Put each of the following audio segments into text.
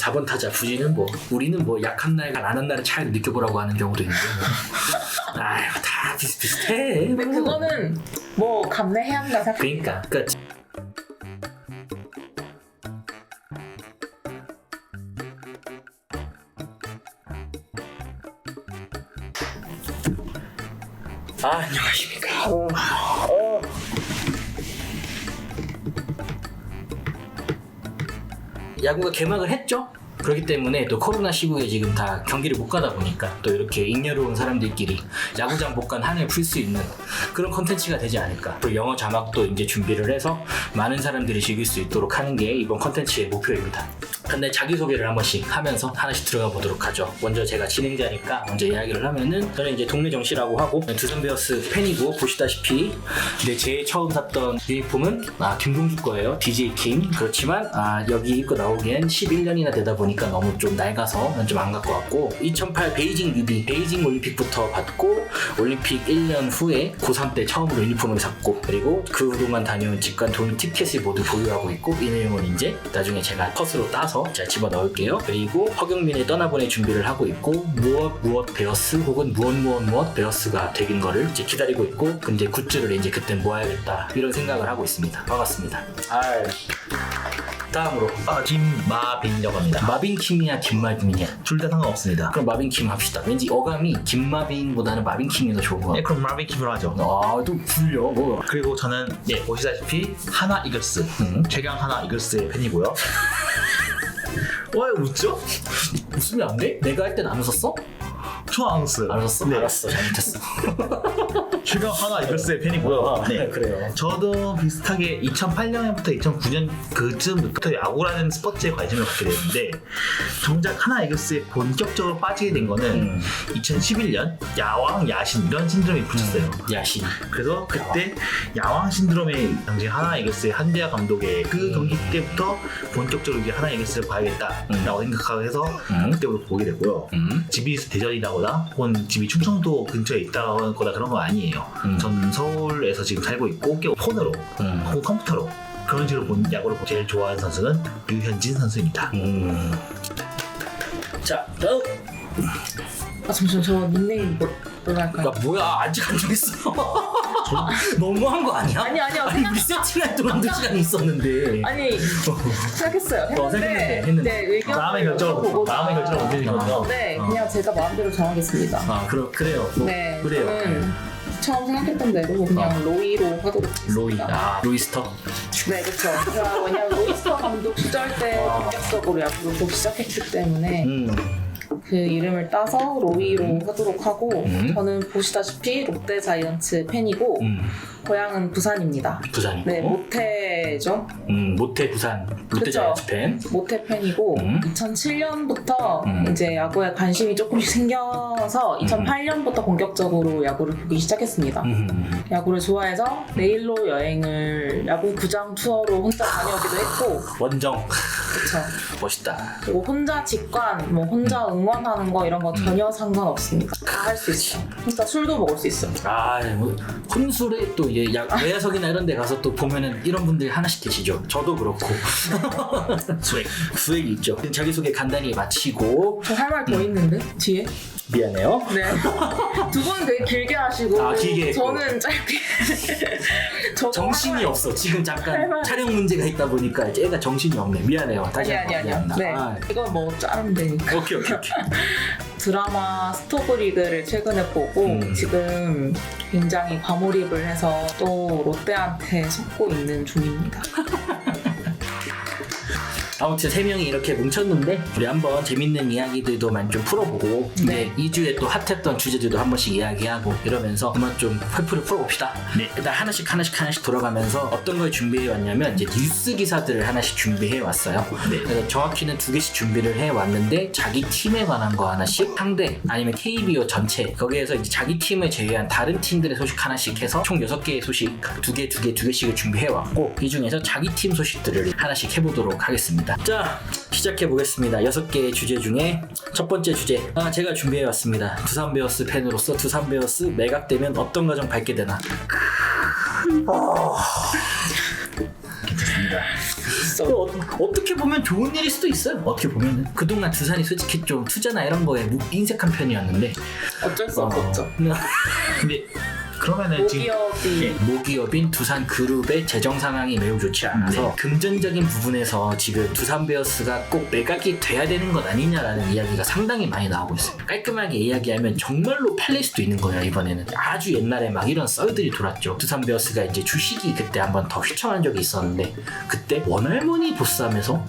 4번 타자 부진은 뭐 우리는 뭐 약한 날과 안 한 날의 차이를 느껴보라고 하는 경우도 있는데 뭐. 아유 다 비슷비슷해. 근데 그거는 뭐 감내해야 한다 생각. 그러니까 안녕하십니까. 야구가 개막을 했죠? 그렇기 때문에 또 코로나 시국에 지금 다 경기를 못 가다 보니까 또 이렇게 잉여로운 사람들끼리 야구장 못 간 한을 풀 수 있는 그런 컨텐츠가 되지 않을까. 그리고 영어 자막도 이제 준비를 해서 많은 사람들이 즐길 수 있도록 하는 게 이번 컨텐츠의 목표입니다. 근데 자기소개를 한 번씩 하면서 하나씩 들어가 보도록 하죠. 먼저 제가 진행자니까 먼저 이야기를 하면은 저는 이제 동네 정씨라고 하고 두산 베어스 팬이고 보시다시피 근데 제일 처음 샀던 유니폼은 김동주 거예요. DJ 킴. 그렇지만 여기 입고 나오기엔 11년이나 되다 보니까 너무 좀 낡아서 좀 안 갖고 왔고 2008 베이징 유비 베이징 올림픽부터 받고 올림픽 1년 후에 고3 때 처음으로 유니폼을 샀고 그리고 그동안 다녀온 직관 동일 티켓을 모두 보유하고 있고 이 내용은 이제 나중에 제가 컷으로 따서 제가 집어넣을게요. 그리고 허경민의 떠나보내 준비를 하고 있고 무엇 베어스 혹은 무엇 베어스가 되긴 거를 이제 기다리고 있고 근데 굿즈를 이제 그때 모아야겠다 이런 생각을 하고 있습니다. 반갑습니다. 다음으로 김마빈이라고 합니다. 마빈킴이야 김마빈이야? 둘 다 상관없습니다. 그럼 마빈킴 합시다. 왠지 어감이 김마빈보다는 마빈킴이 더 좋은 거 네, 같아. 그럼 마빈킴으로 하죠. 또 불려 뭐. 그리고 저는 보시다시피 하나 이글스 최강 하나 이글스의 팬이고요. 왜 웃죠? 웃으면 안 돼? 내가 할 땐 안 웃었어? 저 안 웃어요. 안 웃었어? 네. 알았어 잘못했어. 최강 하나 이글스의 팬이고요. 네 그래요. 저도 비슷하게 2008년부터 2009년 그쯤부터 야구라는 스포츠에 관심을 갖게 됐는데 정작 하나 이글스에 본격적으로 빠지게 된 거는 2011년 야왕 야신 이런 신드롬이 붙였어요. 야신. 그래서 그때 야왕 신드롬의 당시 하나 이글스의 한대하 감독의 그 경기 때부터 본격적으로 이제 하나 이글스를 봐야겠다라고 생각하고 해서 그때부터 보게 됐고요. 집이 대전이라거나 혹은 집이 충청도 근처에 있다거나 그런 건 아니에요. 전 서울에서 지금 살고 있고 폰으로 혹은 컴퓨터로 그런 식으로 본 야구를 제일 좋아하는 선수는 류현진 선수입니다. 자 다음. 잠시만 저 닉네임 뭐라 할까요? 야 뭐야 아직 안 정했어. 너무한 거 아니야? 아니요 아니 우리 세팅할 동안 2시간이 있었는데. 아니 시작했어요. 했는데. 네, 의견을 다음에 결정을 다음에 결정을 옮기는 거죠? 네, 그냥 제가 마음대로 정하겠습니다. 그래요. 네, 그래요. 저는 처음 생각했던 대로 그냥 로이로 하도록 하겠습니다. 로이스터. 네, 그렇죠. 왜냐면 로이스터 감독 시절 때 본격적으로 야구를 또 시작했기 때문에 그 이름을 따서 로이로 하도록 하고 저는 보시다시피 롯데 자이언츠 팬이고 고향은 부산입니다. 부산이고. 네, 모태죠. 모태 부산 롯데 그쵸. 자이언츠 팬. 모태 팬이고 2007년부터 이제 야구에 관심이 조금씩 생겨서 2008년부터 본격적으로 야구를 보기 시작했습니다. 야구를 좋아해서 내일로 여행을 야구 구장 투어로 혼자 다녀오기도 했고 원정. 그쵸. 멋있다. 그리고 혼자 직관, 뭐 혼자 응원하는 거 이런 거 전혀 상관없습니다. 다 할 수 있어. 혼자 술도 먹을 수 있어. 뭐 혼술에 또 이제 외야석이나 이런 데 가서 또 보면은 이런 분들이 하나씩 계시죠. 저도 그렇고. 수액이 있죠. 자기소개 간단히 마치고. 저 할 말 더 있는데 뒤에. 미안해요. 네. 두 분은 되게 길게 하시고 길게 저는 짧게. 저도 정신이 없어. 지금 잠깐 촬영 문제가 있다 보니까 이제 애가 정신이 없네. 미안해요. 다시 아니. 미안합니다. 네. 이건 뭐 자르면 되니까. 오케이. 드라마 스토브리그를 최근에 보고 지금 굉장히 과몰입을 해서 또 롯데한테 속고 있는 중입니다. 아무튼 3명이 이렇게 뭉쳤는데 우리 한번 재밌는 이야기들도만 좀 풀어보고 네. 2주에 또 핫했던 주제들도 한 번씩 이야기하고 이러면서 한번 좀 회풀을 풀어봅시다. 네. 일단 하나씩 돌아가면서 어떤 걸 준비해 왔냐면 이제 뉴스 기사들을 하나씩 준비해 왔어요. 네. 그래서 정확히는 2개씩 준비를 해 왔는데 자기 팀에 관한 거 하나씩 상대 아니면 KBO 전체 거기에서 이제 자기 팀을 제외한 다른 팀들의 소식 하나씩 해서 총 6개의 소식 2개씩을 준비해 왔고 이 중에서 자기 팀 소식들을 하나씩 해보도록 하겠습니다. 자 시작해 보겠습니다. 6개의 주제 중에 첫 번째 주제 제가 준비해 왔습니다. 두산 베어스 팬으로서 두산 베어스 매각되면 어떤 가정 밟게 되나. 괜찮습니다. 있어. 어떻게 보면 좋은 일일 수도 있어요. 어떻게 보면은 그동안 두산이 솔직히 좀 투자나 이런 거에 인색한 편이었는데 어쩔 수 없었죠. 근데 그러면은 지금 모기업이 모기업인 두산 그룹의 재정 상황이 매우 좋지 않아서 금전적인 부분에서 지금 두산 베어스가 꼭 매각이 돼야 되는 것 아니냐라는 이야기가 상당히 많이 나오고 있어요. 깔끔하게 이야기하면 정말로 팔릴 수도 있는 거예요. 이번에는 아주 옛날에 막 이런 썰들이 돌았죠. 두산 베어스가 이제 주식이 그때 한번 더 휘청한 적이 있었는데 그때 원할머니 보쌈에서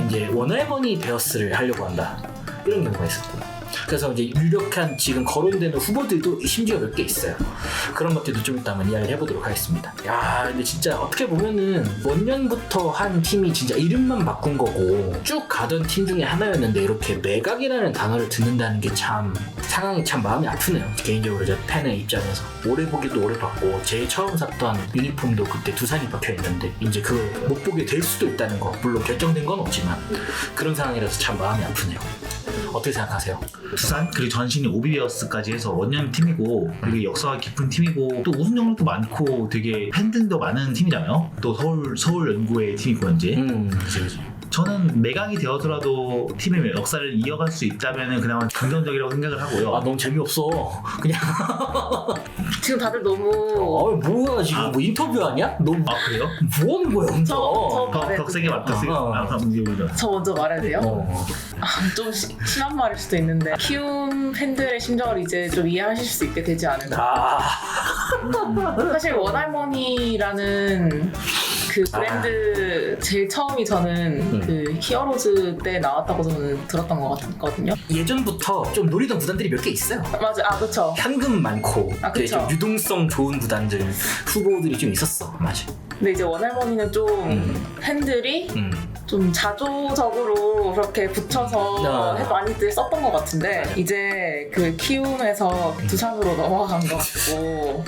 이제 원할머니 베어스를 하려고 한다 이런 경우가 있었고. 그래서 이제 유력한 지금 거론되는 후보들도 심지어 몇 개 있어요. 그런 것들도 좀 이따 한번 이야기를 해보도록 하겠습니다. 야, 근데 진짜 어떻게 보면은 원년부터 한 팀이 진짜 이름만 바꾼 거고 쭉 가던 팀 중에 하나였는데 이렇게 매각이라는 단어를 듣는다는 게 참 상황이 참 마음이 아프네요. 개인적으로 저 팬의 입장에서 오래 보기도 오래 봤고 제일 처음 샀던 유니폼도 그때 두산이 박혀 있는데 이제 그걸 못 보게 될 수도 있다는 거 물론 결정된 건 없지만 그런 상황이라서 참 마음이 아프네요. 어떻게 생각하세요? 두산 그리고 전신이 오비베어스까지 해서 원년 팀이고 되게 역사가 깊은 팀이고 또 우승 경력도 많고 되게 팬들도 많은 팀이잖아요. 또 서울 연구의 팀이고 현재. 그치. 저는 매각이 되어서라도 팀의 역사를 이어갈 수 있다면 그나마 긍정적이라고 생각을 하고요. 아 너무 재미없어. 그냥 지금 다들 너무 뭐야 지금 뭐 인터뷰하냐? 너 그래요? 뭐 하는 거야 혼자? 더 세게 더 세게 저 먼저 말해야 돼요? 좀 심한 말일 수도 있는데 키움 팬들의 심정을 이제 좀 이해하실 수 있게 되지 않을까. 사실 원할머니라는 그 브랜드 제일 처음이 저는 그 히어로즈 때 나왔다고 저는 들었던 것 같거든요. 예전부터 좀 노리던 구단들이 몇 개 있어요. 맞아, 그쵸. 현금 많고 그쵸. 좀 유동성 좋은 구단들 후보들이 좀 있었어. 맞아. 근데 이제 원할머니는 좀 팬들이 좀 자조적으로 그렇게 붙여서 많이들 썼던 것 같은데 이제 그 키움에서 두산으로 넘어간 것 같고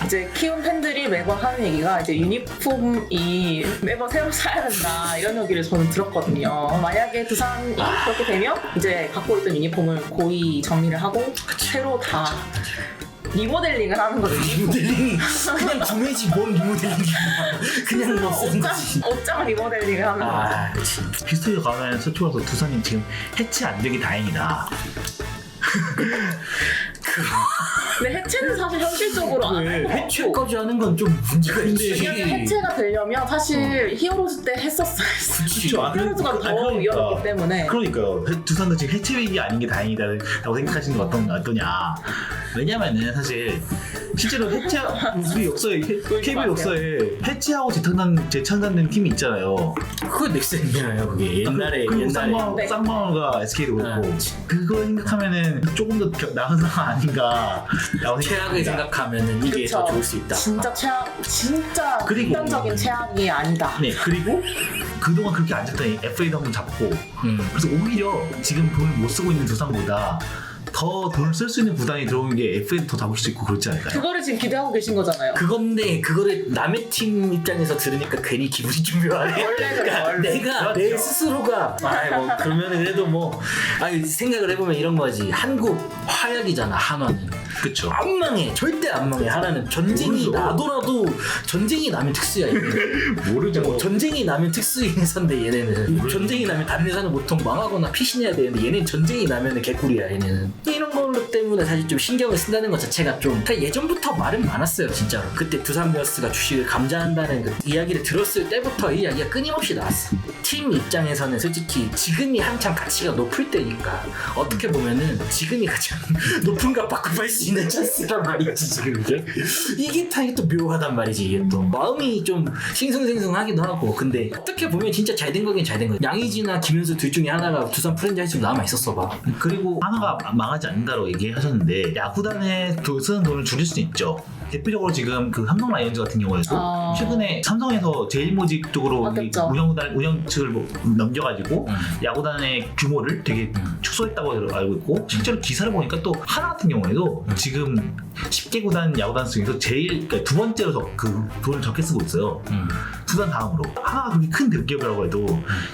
이제 키움 팬들이 매번 하는 얘기가 이제 유니폼이 매번 새로 사야 된다 이런 얘기를 저는 들었거든요. 만약에 두산이 그렇게 되면 이제 갖고 있던 유니폼을 고이 정리를 하고 새로 다 리모델링을 하는 거죠. 리모델링 그냥 구매지 뭔 리모델링이야. 그냥 뭐 쓰는 거지. 옷장 리모델링을 하는 거죠. 그치. 히스토리가 가면 서초라서 두산이 지금 해체 안 되기 다행이다. 근데 해체는 사실 현실적으로 안 할 것 같고 해체까지 하는 건 좀 문제가 있지. 왜냐면 해체가 되려면 사실 히어로즈 때 했었어요. 그치. 히어로즈가 더 위험했기 때문에. 그러니까요. 두산도 지금 해체 위기 아닌 게 다행이다라고 생각하시는 거 어떠냐. 왜냐면은 사실 실제로 해체 우리 역사에 KBO 역사에 해체하고 재창단된 팀이 있잖아요. 그거 넥센이잖아요. 그게 옛날에 쌍방울과 SK도 그렇고 그걸 생각하면은 조금 더 나은 상황 아닌가. 최악을 생각하면은 이게 그쵸. 더 좋을 수 있다. 진짜 최악, 진짜 그리고- 극단적인 최악이 아니다. 네, 그리고 그동안 그렇게 안 쳤더니 FA도 한번 잡고 그래서 오히려 지금 돈을 못 쓰고 있는 두산보다 더 돈을 쓸 수 있는 구단이 들어오는 게 FA도 더 잡을 수 있고 그렇지 않을까요? 그거를 지금 기대하고 계신 거잖아요. 그건데 그거를 남의 팀 입장에서 들으니까 괜히 기분이 좀 묘하네. 원래 그래, 그러니까 원래. 내가 내 스스로가 뭐 그러면은 그래도 뭐 생각을 해보면 이런 거지. 한국 화약이잖아 한화는. 그쵸. 안 망해. 절대 안 망해. 하나는 전쟁이 모르죠. 나더라도 전쟁이 나면 특수야 얘는. 모르죠. 뭐 전쟁이 나면 특수인 회사인데 얘네는 전쟁이 나면 다른 회사는 보통 망하거나 피신해야 되는데 얘네는 전쟁이 나면 개꿀이야 얘네는. 이런 걸로 때문에 사실 좀 신경을 쓴다는 것 자체가 좀 사실 예전부터 말은 많았어요 진짜로. 그때 두산 베어스가 주식을 감자한다는 그 이야기를 들었을 때부터 이 이야기가 끊임없이 나왔어. 팀 입장에서는 솔직히 지금이 한창 가치가 높을 때니까 어떻게 보면은 지금이 가장 높은 값 받고 팔 수 있는 찬스란 말이지 지금 이게 또 묘하단 말이지. 이게 또 마음이 좀 싱숭생숭하기도 하고. 근데 어떻게 보면 진짜 잘 된 거긴 잘 된 거야. 양의지나 김현수 둘 중에 하나가 두산 프랜차이즈로 남아 있었어 봐. 그리고 하나가 망하지 않는다고 얘기하셨는데 야구단에 쓰는 돈을 줄일 수 있죠. 대표적으로 지금 그 삼성 라이온즈 같은 경우에도 최근에 삼성에서 제일모직 쪽으로 운영 측을 넘겨가지고 야구단의 규모를 되게 축소했다고 알고 있고 실제로 기사를 보니까 또 하나 같은 경우에도 지금 10개 구단 야구단 중에서 제일 그러니까 두 번째로 그 돈을 적게 쓰고 있어요. 두산 다음으로 하나가 그렇게 큰 대기업이라고 해도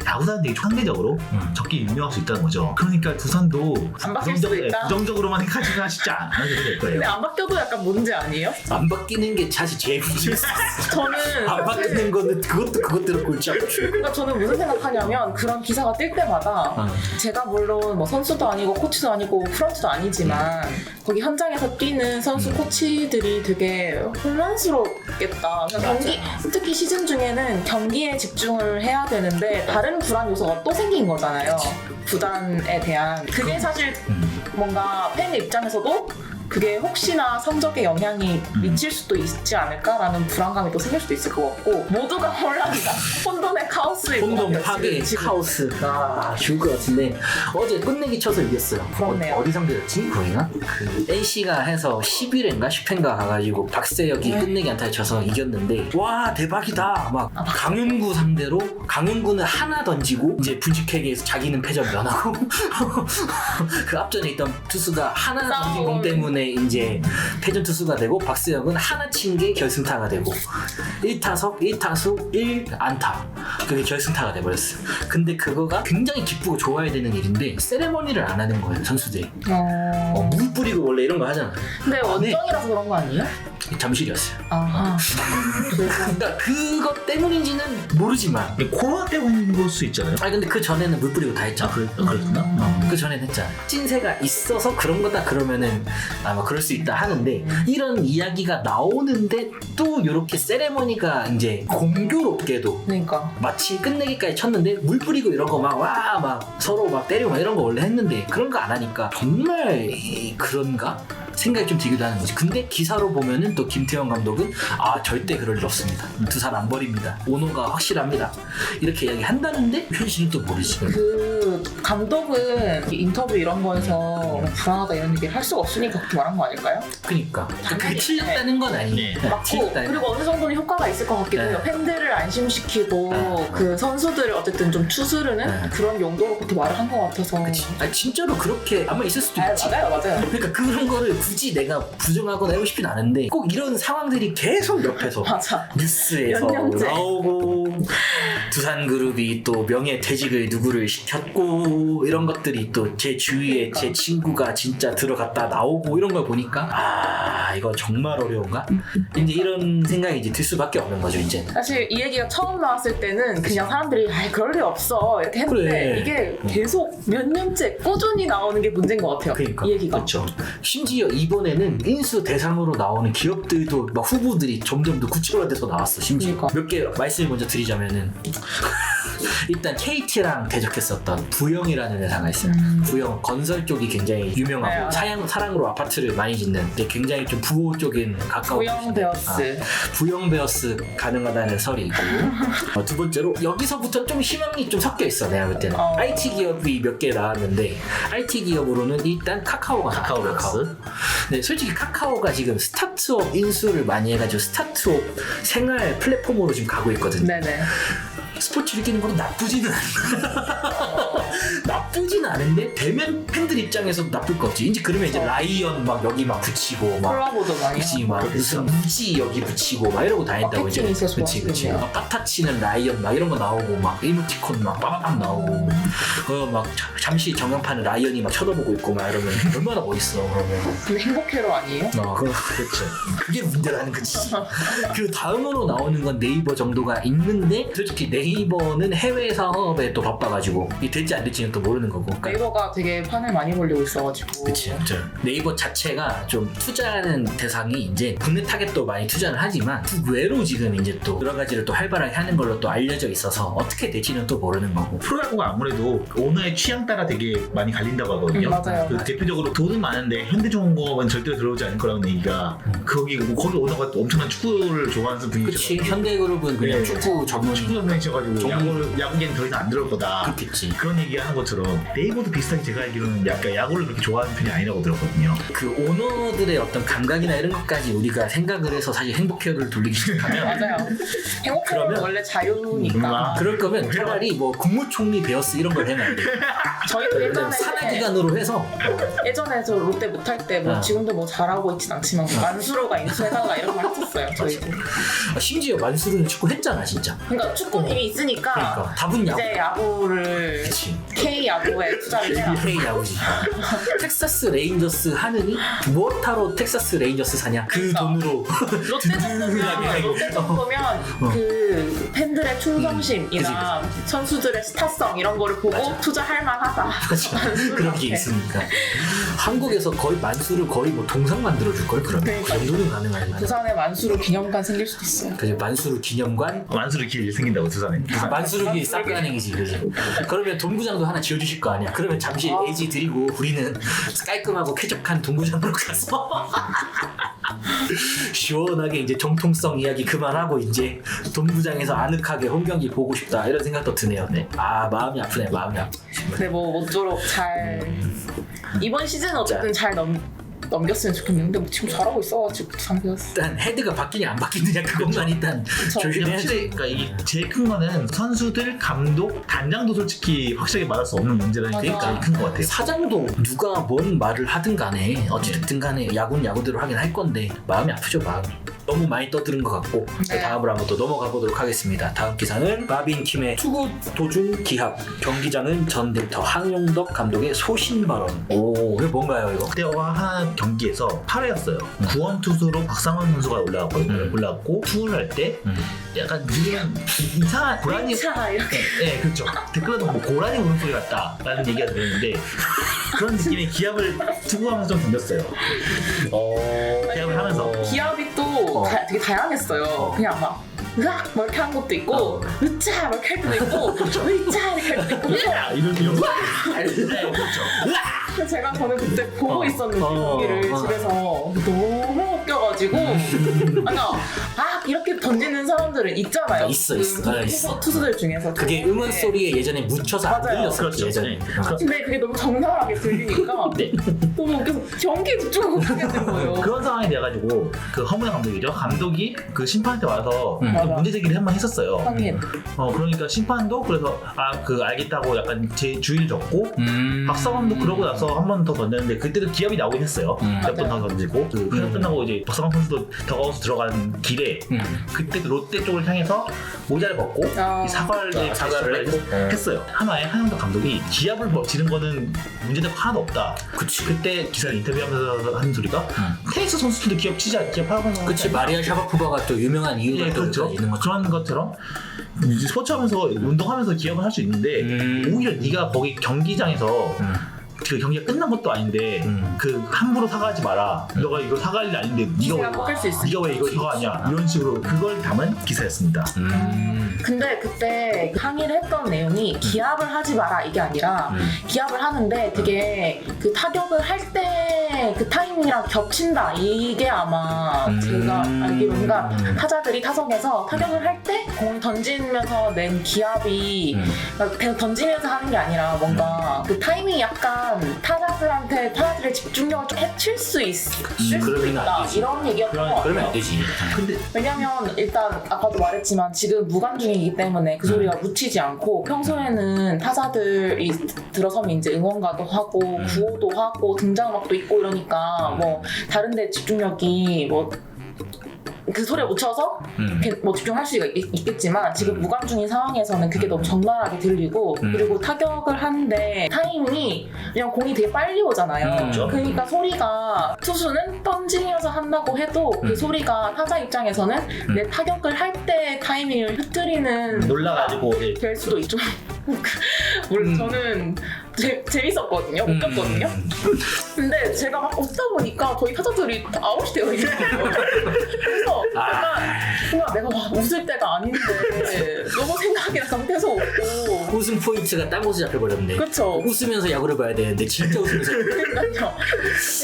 야구사는 되게 상대적으로 적게 유명할 수 있다는 거죠. 그러니까 두산도 안 바뀔 수도 있다. 부정적으로만 생각하지는 쉽지 않아도 될 거예요. 근데 안 바뀌어도 약간 문제 아니에요? 안 바뀌는 게 사실 제일 문제였어. 저는 안 바뀌는 거는 그것대로 골치 아프죠. 그러니까 저는 무슨 생각하냐면 그런 기사가 뜰 때마다 제가 물론 뭐 선수도 아니고 코치도 아니고 프런트도 아니지만 거기 현장에서 뛰는 선수 코치들이 되게 혼란스럽겠다. 그러니까 경기 특히 시즌 중에는 경기에 집중을 해야 되는데 다른 불안 요소가 또 생긴 거잖아요. 구단에 대한 그게 사실 뭔가 팬의 입장에서도 그게 혹시나 성적에 영향이 미칠 수도 있지 않을까라는 불안감이 또 생길 수도 있을 것 같고 모두가 혼란이다. 혼돈의 카오스일 것 혼돈 같아요. 파괴 지금. 카오스가 죽을 것 같은데 어제 끝내기 쳐서 이겼어요. 부럽네요. 어디 상대였지? 거기가? 그 NC가 해서 11회인가 10회인가 가가지고 박세혁이 네. 끝내기 안타를 쳐서 이겼는데 와 대박이다. 막 강윤구 상대로 강윤구는 하나 던지고 이제 분식회계에서 자기는 패전 면하고 그 앞전에 있던 투수가 하나 던진 공 때문에 이제 패전 투수가 되고 박세혁은 하나 친 게 결승타가 되고 1타석 1타수 1안타 그게 결승타가 돼버렸어요. 근데 그거가 굉장히 기쁘고 좋아야 되는 일인데 세레머니를 안 하는 거예요 선수들이. 물 뿌리고 원래 이런 거 하잖아. 근데 원정이라서 그런 거 아니에요? 잠실이었어요. 아하. 그러니까 그것 때문인지는 모르지만 코로나 때문인 걸 수 있잖아요. 아니 근데 그 전에는 물 뿌리고 다 했잖아. 그랬나? 그 전에는 했잖아. 찐새가 있어서 그런 거다 그러면은 아마 그럴 수 있다 하는데 이런 이야기가 나오는데 또 이렇게 세레머니가 이제 공교롭게도 그러니까 마치 끝내기까지 쳤는데 물 뿌리고 이런 거 막 와 막 서로 막 때리고 막 이런 거 원래 했는데 그런 거 안 하니까 정말 그런가? 생각이 좀 들기도 하는 거지. 근데 기사로 보면은 또 김태형 감독은 아 절대 그럴 일 없습니다. 두산 안 버립니다. 오너가 확실합니다. 이렇게 이야기 한다는데 현실은 또 모르지. 그 감독은 인터뷰 이런 거에서 불안하다 이런 얘기를 할 수가 없으니까 그렇게 말한 거 아닐까요? 그니까 그게 틀렸다는 건 아니에요. 네. 맞고 그리고 어느 정도는 효과가 있을 것 같기도 해요. 네. 팬들을 안심시키고 네. 그 선수들을 어쨌든 좀 추스르는 네. 그런 용도로 그렇게 말을 한 것 같아서 그치. 아니 진짜로 그렇게 아마 있을 수도 아, 있지. 맞아요. 그러니까 그런 거를 굳이 내가 부정하거나 하고 싶진 않은데 꼭 이런 상황들이 계속 옆에서 맞아. 뉴스에서 몇 년째. 나오고 두산그룹이 또 명예퇴직을 누구를 시켰고 이런 것들이 또 제 주위에 제 친구가 진짜 들어갔다 나오고 이런 걸 보니까 아 이거 정말 어려운가? 이제 이런 생각이 이제 들 수밖에 없는 거죠 이제. 사실 이 얘기가 처음 나왔을 때는 그냥 사람들이 아 그럴 리 없어 이렇게 했는데 그래. 이게 계속 몇 년째 꾸준히 나오는 게 문제인 것 같아요. 그러니까 이 얘기가. 그렇죠. 심지어 이번에는 인수 대상으로 나오는 기업들도 막 후보들이 점점 더 구체화돼서 나왔어. 심지어 그러니까. 몇 개 말씀을 먼저 드리자면은 일단 KT랑 대적했었던 부영이라는 회사가 있어요. 부영 건설 쪽이 굉장히 유명하고 네, 사랑으로 아파트를 많이 짓는 근데 굉장히 좀 부호 쪽인 가까운 부영 베어스. 부영 베어스 가능하다는 설이 있고 두 번째로 여기서부터 좀 희망이 좀 섞여 있어 내가 볼 때는 IT 기업이 몇 개 나왔는데 IT 기업으로는 일단 카카오가 나와요. 카카오베어스. 네, 솔직히 카카오가 지금 스타트업 인수를 많이 해가지고 스타트업 생활 플랫폼으로 지금 가고 있거든요. 네네. 스포츠를 끼는 것도 나쁘지는 나쁘진 않은데 대면 팬들 입장에서도 나쁠 거 없지. 이제 그러면 이제 라이언 막 여기 막 붙이고 막 콜라보도 많이 그치 막 무슨 무지 여기 붙이고 막 이러고 다닌다고 이제. 마케팅이 있어서 그치 좋았겠네요. 막 빠타치는 라이언 막 이런 거 나오고 막 이모티콘 막 빠바박 나오고 막 잠시 전광판에 라이언이 막 쳐다보고 있고 막 이러면 얼마나 멋있어 그러면. 근데 행복회로 아니에요? 그렇죠. 그게 문제라는 거지. 그 다음으로 나오는 건 네이버 정도가 있는데 솔직히 네이버는 해외 사업에 또 바빠가지고 이 될지 안 될지는 또 모르는 거고. 그러니까 네이버가 되게 판을 많이 벌리고 있어가지고. 그치. 네이버 자체가 좀 투자하는 대상이 이제 국내 타겟도 많이 투자를 하지만 그 외로 지금 이제 또 여러 가지를 또 활발하게 하는 걸로 또 알려져 있어서 어떻게 될지는 또 모르는 거고. 프로야구가 아무래도 오너의 취향 따라 되게 많이 갈린다고 하거든요. 맞아요. 그 대표적으로 돈은 많은데 현대중공업은 절대로 들어오지 않을 거라는 얘기가 거기 오너가 엄청난 축구를 좋아하는 분이죠. 그치. 현대그룹은 그냥 네. 축구 전문. 축구 전문이셔가지고 야구계는 더 이상 안 들어올 거다. 그렇겠지. 그런 얘기 하는 것처럼 네이버도 비슷하게 제가 알기로는 약간 야구를 그렇게 좋아하는 편이 아니라고 들었거든요. 그 오너들의 어떤 감각이나 이런 것까지 우리가 생각을 해서 사실 행복회로를 돌리기 시작하면 맞아요. 행복해는 그러면- 원래 자유니까. 그럴 거면 차라리 뭐 국무총리 베어스 이런 걸 해놔야 돼. 저희도 예전에 산하기관으로 해서 예전에 저 롯데 못할 때 뭐 어. 지금도 뭐 잘하고 있진 않지만 만수로가 인수해달라 이런 말 했었어요. 저희도. 심지어 만수르는 축구 했잖아 진짜. 그러니까 축구는 이미 있으니까 그러니까 답은 야구. 이제 야구를 그치. K 야구에 투자를 해야. K 야구지. 텍사스 레인저스 하느니 뭐하러 텍사스 레인저스 사냐? 그 그러니까. 돈으로 롯데 정도면 롯데 정도면 그 팬들의 충성심이나 선수들의 스타성 이런 거를 보고 맞아. 투자할 만하다. 그런 게 있으니까. 한국에서 거의 만수를 거의 뭐 동상 만들어 줄 걸 그러면. 그 그러니까. 정도는 가능할 만해. 부산에 만수로 기념관 생길 수도 있어요. 그래서 만수르 기념관. 만수르 길 생긴다고 두산에. 만수르기 싹가능이지 그지. 그러면 동구장도 하나 지어주실 거 아니야. 그러면 잠시 애지 드리고 우리는 깔끔하고 쾌적한 동구장으로 가서 시원하게 이제 정통성 이야기 그만하고 이제 동구장에서 아늑하게 홈경기 보고 싶다 이런 생각도 드네요. 네. 아 마음이 아프네 마음이 아프. 근데 뭐 모쪼록 잘 이번 시즌은 어쨌든 잘 넘겼으면 좋겠는데 뭐 지금 잘하고 있어가지고 상대였어. 일단 헤드가 바뀌냐 안 바뀌느냐 그것만 일단 조심해야지. 확실히 그러니까 이게 제일 큰 거는 선수들, 감독, 단장도 솔직히 확실하게 말할 수 없는 문제라는 게 맞아. 제일 큰 것 같아요. 사장도 누가 뭔 말을 하든 간에 어찌됐든 간에 야구는 야구대로 하긴 할 건데 마음이 아프죠 마음이. 너무 많이 떠드는 것 같고 네. 다음으로 한번 또 넘어가 보도록 하겠습니다. 다음 기사는 마빈 팀의 투구 도중 기합 경기장은 전 딜터 황용덕 감독의 소신 발언. 오 이게 뭔가요 이거? 그때와 하나 경기에서 8회였어요. 구원 투수로 박상원 선수가 올라갔거든요. 올라갔고 투구를 할 때 약간 이상한 고라니 차 이렇게 네, 그렇죠. 댓글에도 뭐 고라니 울음소리 같다라는 얘기가 들렸는데 그런 느낌의 기합을 투구하면서 좀 던졌어요. 기합을 하면서 기합이 또 되게 다양했어요. 그냥 막 으악 막 이렇게 하는 것도 있고 으짜 막 이렇게 할 때도 있고 으짜 이렇게 할 때도 있고 야! 이런 거. 네, 그렇죠. 그래서 저는 그때 보고 있었는데 어. 경기를 집에서 너무 웃겨가지고 이렇게 던지는 사람들은 있잖아요. 있어. 투수들 중에서 그게 응원 소리에 예전에 묻혀서 안 맞아요. 들렸었죠 그렇죠. 예전에. 네. 근데 그게 너무 적나라하게 들리니까 네. 너무 웃겨서 경기에 집중을 못하게 된 거예요. 그런 상황이 돼가지고 그 허문의 감독이죠. 감독이 그 심판한테 와서 맞아. 문제 제기를 한번 했었어요. 하긴 그러니까 심판도 그래서 알겠다고 약간 제 주의를 줬고 박상원도 그러고 나서 한 번 더 던졌는데 그때도 기합이 나오긴 했어요. 몇 번 더 던지고 그 회전 끝나고 이제 박상원 선수도 더가우스 들어가는 길에 그때 롯데 쪽을 향해서 모자를 벗고 이 사과를 했어요. 하나의 한영덕 감독이 기합을 지른 거는 문제가 하나도 없다. 그치. 그때 기사를 인터뷰하면서 하는 소리가 테니스 선수들도 기합하면서 그치 마리아 샤바포바가 또 유명한 이유가 네, 또 그렇죠. 있는 것처럼. 그런 것처럼 스포츠하면서 운동하면서 기합을 할 수 있는데 오히려 네가 거기 경기장에서 그 경기가 끝난 것도 아닌데 그 함부로 사과하지 마라. 너가 이거 사과할 일 아닌데 기세가 꺾일 수 있어. 네가 왜 이걸 사과하냐 이런 식으로 그걸 담은 기사였습니다. 근데 그때 항의를 했던 내용이 기합을 하지 마라 이게 아니라 기합을 하는데 되게 그 타격을 할 때 그 타이밍이랑 겹친다 이게 아마 제가 알기로는 그러니까 타자들이 타석에서 타격을 할 때 공을 던지면서 낸 기합이 그러니까 그냥 던지면서 하는 게 아니라 뭔가 그 타이밍이 약간 타자들의 집중력을 좀 해칠 수 그러면 안 있다 되지. 이런 얘기였던 것 그러면 같아요. 안 되지. 근데 왜냐면 일단 아까도 말했지만 지금 무관중이기 때문에 그 소리가 묻히지 않고 평소에는 타자들이 들어서면 이제 응원가도 하고 구호도 하고 등장음악도 있고 이러니까 뭐 다른데 집중력이 뭐 그 소리에 묻혀서 뭐 집중할 수가 있겠지만 지금 무관중인 상황에서는 그게 너무 적나라하게 들리고 그리고 타격을 하는데 타이밍이 그냥 공이 되게 빨리 오잖아요. 그러니까 소리가 투수는 던지면서 한다고 해도 그 소리가 타자 입장에서는 내 타격을 할 때 타이밍을 흐트리는 놀라가지고 될 수도 있죠. 물론 저는 재밌었거든요. 웃겼거든요. 근데 제가 막 웃다 보니까 저희 타자들이 아웃이 되어 있는 거예요. 그래서 약간 뭔가 내가 막 웃을 때가 아닌데 너무 생각이 나서 계속 웃고 웃음 포인트가 딴 곳에 잡혀버렸네. 그쵸. 웃으면서 야구를 봐야 되는데 진짜 웃으면서. 그러니까요.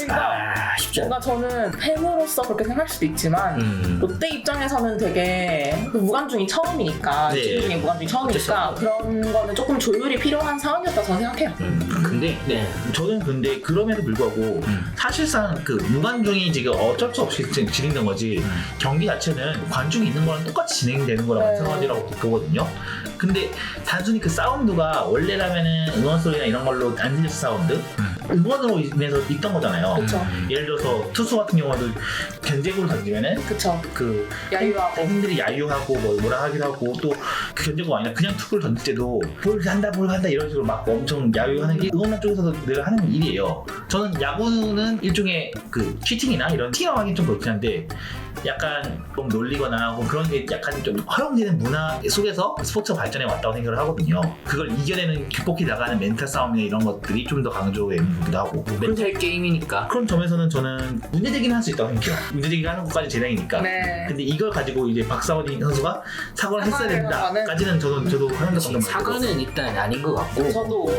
그러니까 쉽지 않아. 뭔가 저는 팬으로서 그렇게 생각할 수도 있지만 롯데 입장에서는 되게 그 무관중이 처음이니까 네. 시즌 중에 무관중이 처음이니까 그런 거는 저는 조금 조율이 필요한 상황이었다 저는 생각해요. 근데 네. 저는 근데 그럼에도 불구하고 사실상 그 무관중이 지금 어쩔 수 없이 지금 진행된 거지 경기 자체는 관중이 있는 거랑 똑같이 진행되는 거라고 네. 마찬가지라고 보거든요. 근데 단순히 그 사운드가 원래라면은 응원 소리나 이런 걸로 안 들릴 사운드 응원으로 인해서 있던 거잖아요. 그쵸. 예를 들어서 투수 같은 경우도 견제구를 던지면은 그쵸. 그 야유하고. 팬들이 야유하고 뭐라 하기도 하고 또 그 견제구가 아니라 그냥 투구를 던질 때도 볼 간다 이런 식으로 막 엄청 야유하는 게 응원단 쪽에서도 늘 하는 일이에요. 저는 야구는 일종의 그 치팅이나 이런 팅하기 좀 그렇긴 한데 약간 좀 놀리거나 혹은 그런 게 약간 좀 허용되는 문화 속에서 스포츠 발전해 왔다고 생각을 하거든요. 그걸 이겨내는 극복해 나가는 멘탈 싸움이나 이런 것들이 좀 더 강조되기도 하고 멘탈 게임이니까. 그런 점에서는 저는 문제제기는 할 수 있다고 생각해요. 문제제기가 하는 것까지 재량이니까. 네. 근데 이걸 가지고 이제 박사원이 선수가 사과를 했어야 된다까지는 저도 하는 것 사과는 일단 아닌 것 같고. 저도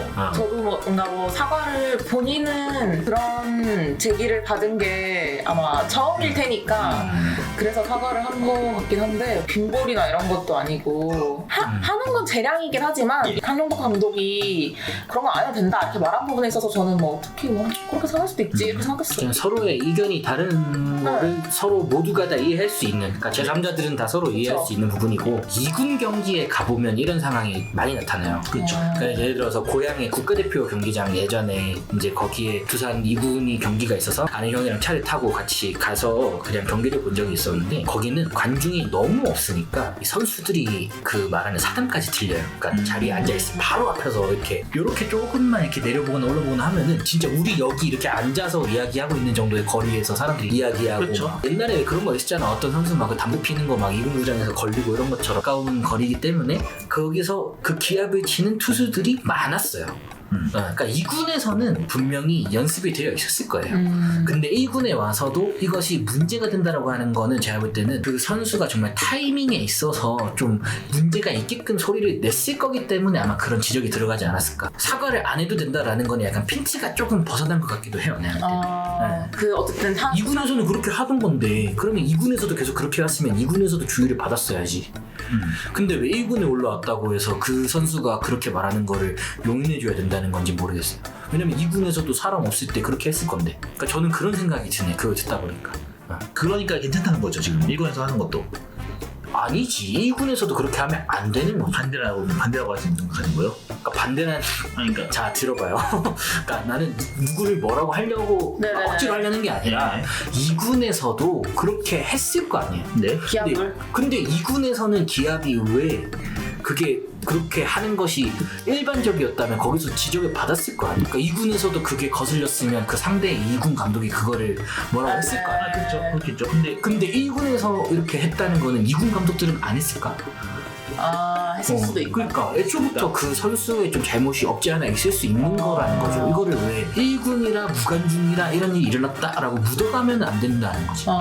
뭔가 뭐 사과를 본인은 그런 제기를 받은 게 아마 처음일 테니까 그래서 사과를 한 것 같긴 한데 빈볼이나 이런 것도 아니고 하는 건 재량이긴 하지만 한용덕 감독이 그런 거 안 해도 된다 이렇게 말한 부분에 있어서 저는 뭐 어떻게 뭐 그렇게 생각할 수도 있지 이렇게 생각했어요. 그냥 서로의 의견이 다른 거를 서로 모두가 다 이해할 수 있는, 그러니까 제3자들은 다 서로 이해할 그쵸. 수 있는 부분이고 2군 경기에 가보면 이런 상황이 많이 나타나요. 그렇죠. 그러니까 예를 들어서 고향의 국가대표 경기장 예전에 이제 거기에 두산 2군이 경기가 있어서 아는 형이랑 차를 타고 같이 가서 그냥 경기를 본 적이 있었는데 거기는 관중이 너무 없으니까 이 선수들이 그 말하는 사담까지 들려요. 그러니까 자리에 앉아있으면 바로 앞에서 이렇게 조금만 이렇게 내려보거나 올라보거나 하면은 진짜 우리 여기 이렇게 앉아서 이야기하고 있는 정도의 거리에서 사람들이 이야기하고 그렇죠. 옛날에 그런 거 있었잖아. 어떤 선수 막 그 담배 피는 거 막 2군 구장에서 걸리고 이런 것처럼 가까운 거리이기 때문에 거기서 그 기합을 치는 투수들이 많았어요. 그러니까 2군에서는 분명히 연습이 되어 있었을 거예요. 근데 1군에 와서도 이것이 문제가 된다라고 하는 거는 제가 볼 때는 그 선수가 정말 타이밍에 있어서 좀 문제가 있게끔 소리를 냈을 거기 때문에 아마 그런 지적이 들어가지 않았을까. 사과를 안 해도 된다라는 건 약간 핀치가 조금 벗어난 것 같기도 해요. 내가 볼 때는. 그 어쨌든 2군에서는 그렇게 하던 건데 그러면 2군에서도 계속 그렇게 했으면 2군에서도 주의를 받았어야지. 근데 왜 1군에 올라왔다고 해서 그 선수가 그렇게 말하는 거를 용인해줘야 된다는 건지 모르겠어요. 왜냐면 2군에서도 사람 없을 때 그렇게 했을 건데. 그러니까 저는 그런 생각이 드네. 그걸 듣다 보니까. 그러니까 괜찮다는 거죠 지금 1군에서 하는 것도. 아니지. 2군에서도 그렇게 하면 안 되는 거죠. 반대라고 하시는 거예요? 그러니까 반대는 그러니까 자 들어봐요. 그러니까 나는 누구를 뭐라고 하려고 네네네. 억지로 하려는 게 아니라 2군에서도 그렇게 했을 거 아니에요. 네. 기합을 근데 2군에서는 기합이 왜 그게 그렇게 하는 것이 일반적이었다면 거기서 지적을 받았을 거 아니에요. 그러니까 2군에서도 그게 거슬렸으면 그 상대 2군 감독이 그거를 뭐라고 했을 거 아니에요. 그렇죠. 그렇겠죠. 근데 1군에서 이렇게 했다는 거는 2군 감독들은 안 했을까? 했을 수도 있고. 그러니까 애초부터 그 선수의 좀 잘못이 없지 않아 있을 수 있는 거라는 거죠. 이거를 왜 1군이라 무관중이라 이런 일이 일어났다라고 묻어가면 안 된다는 거죠.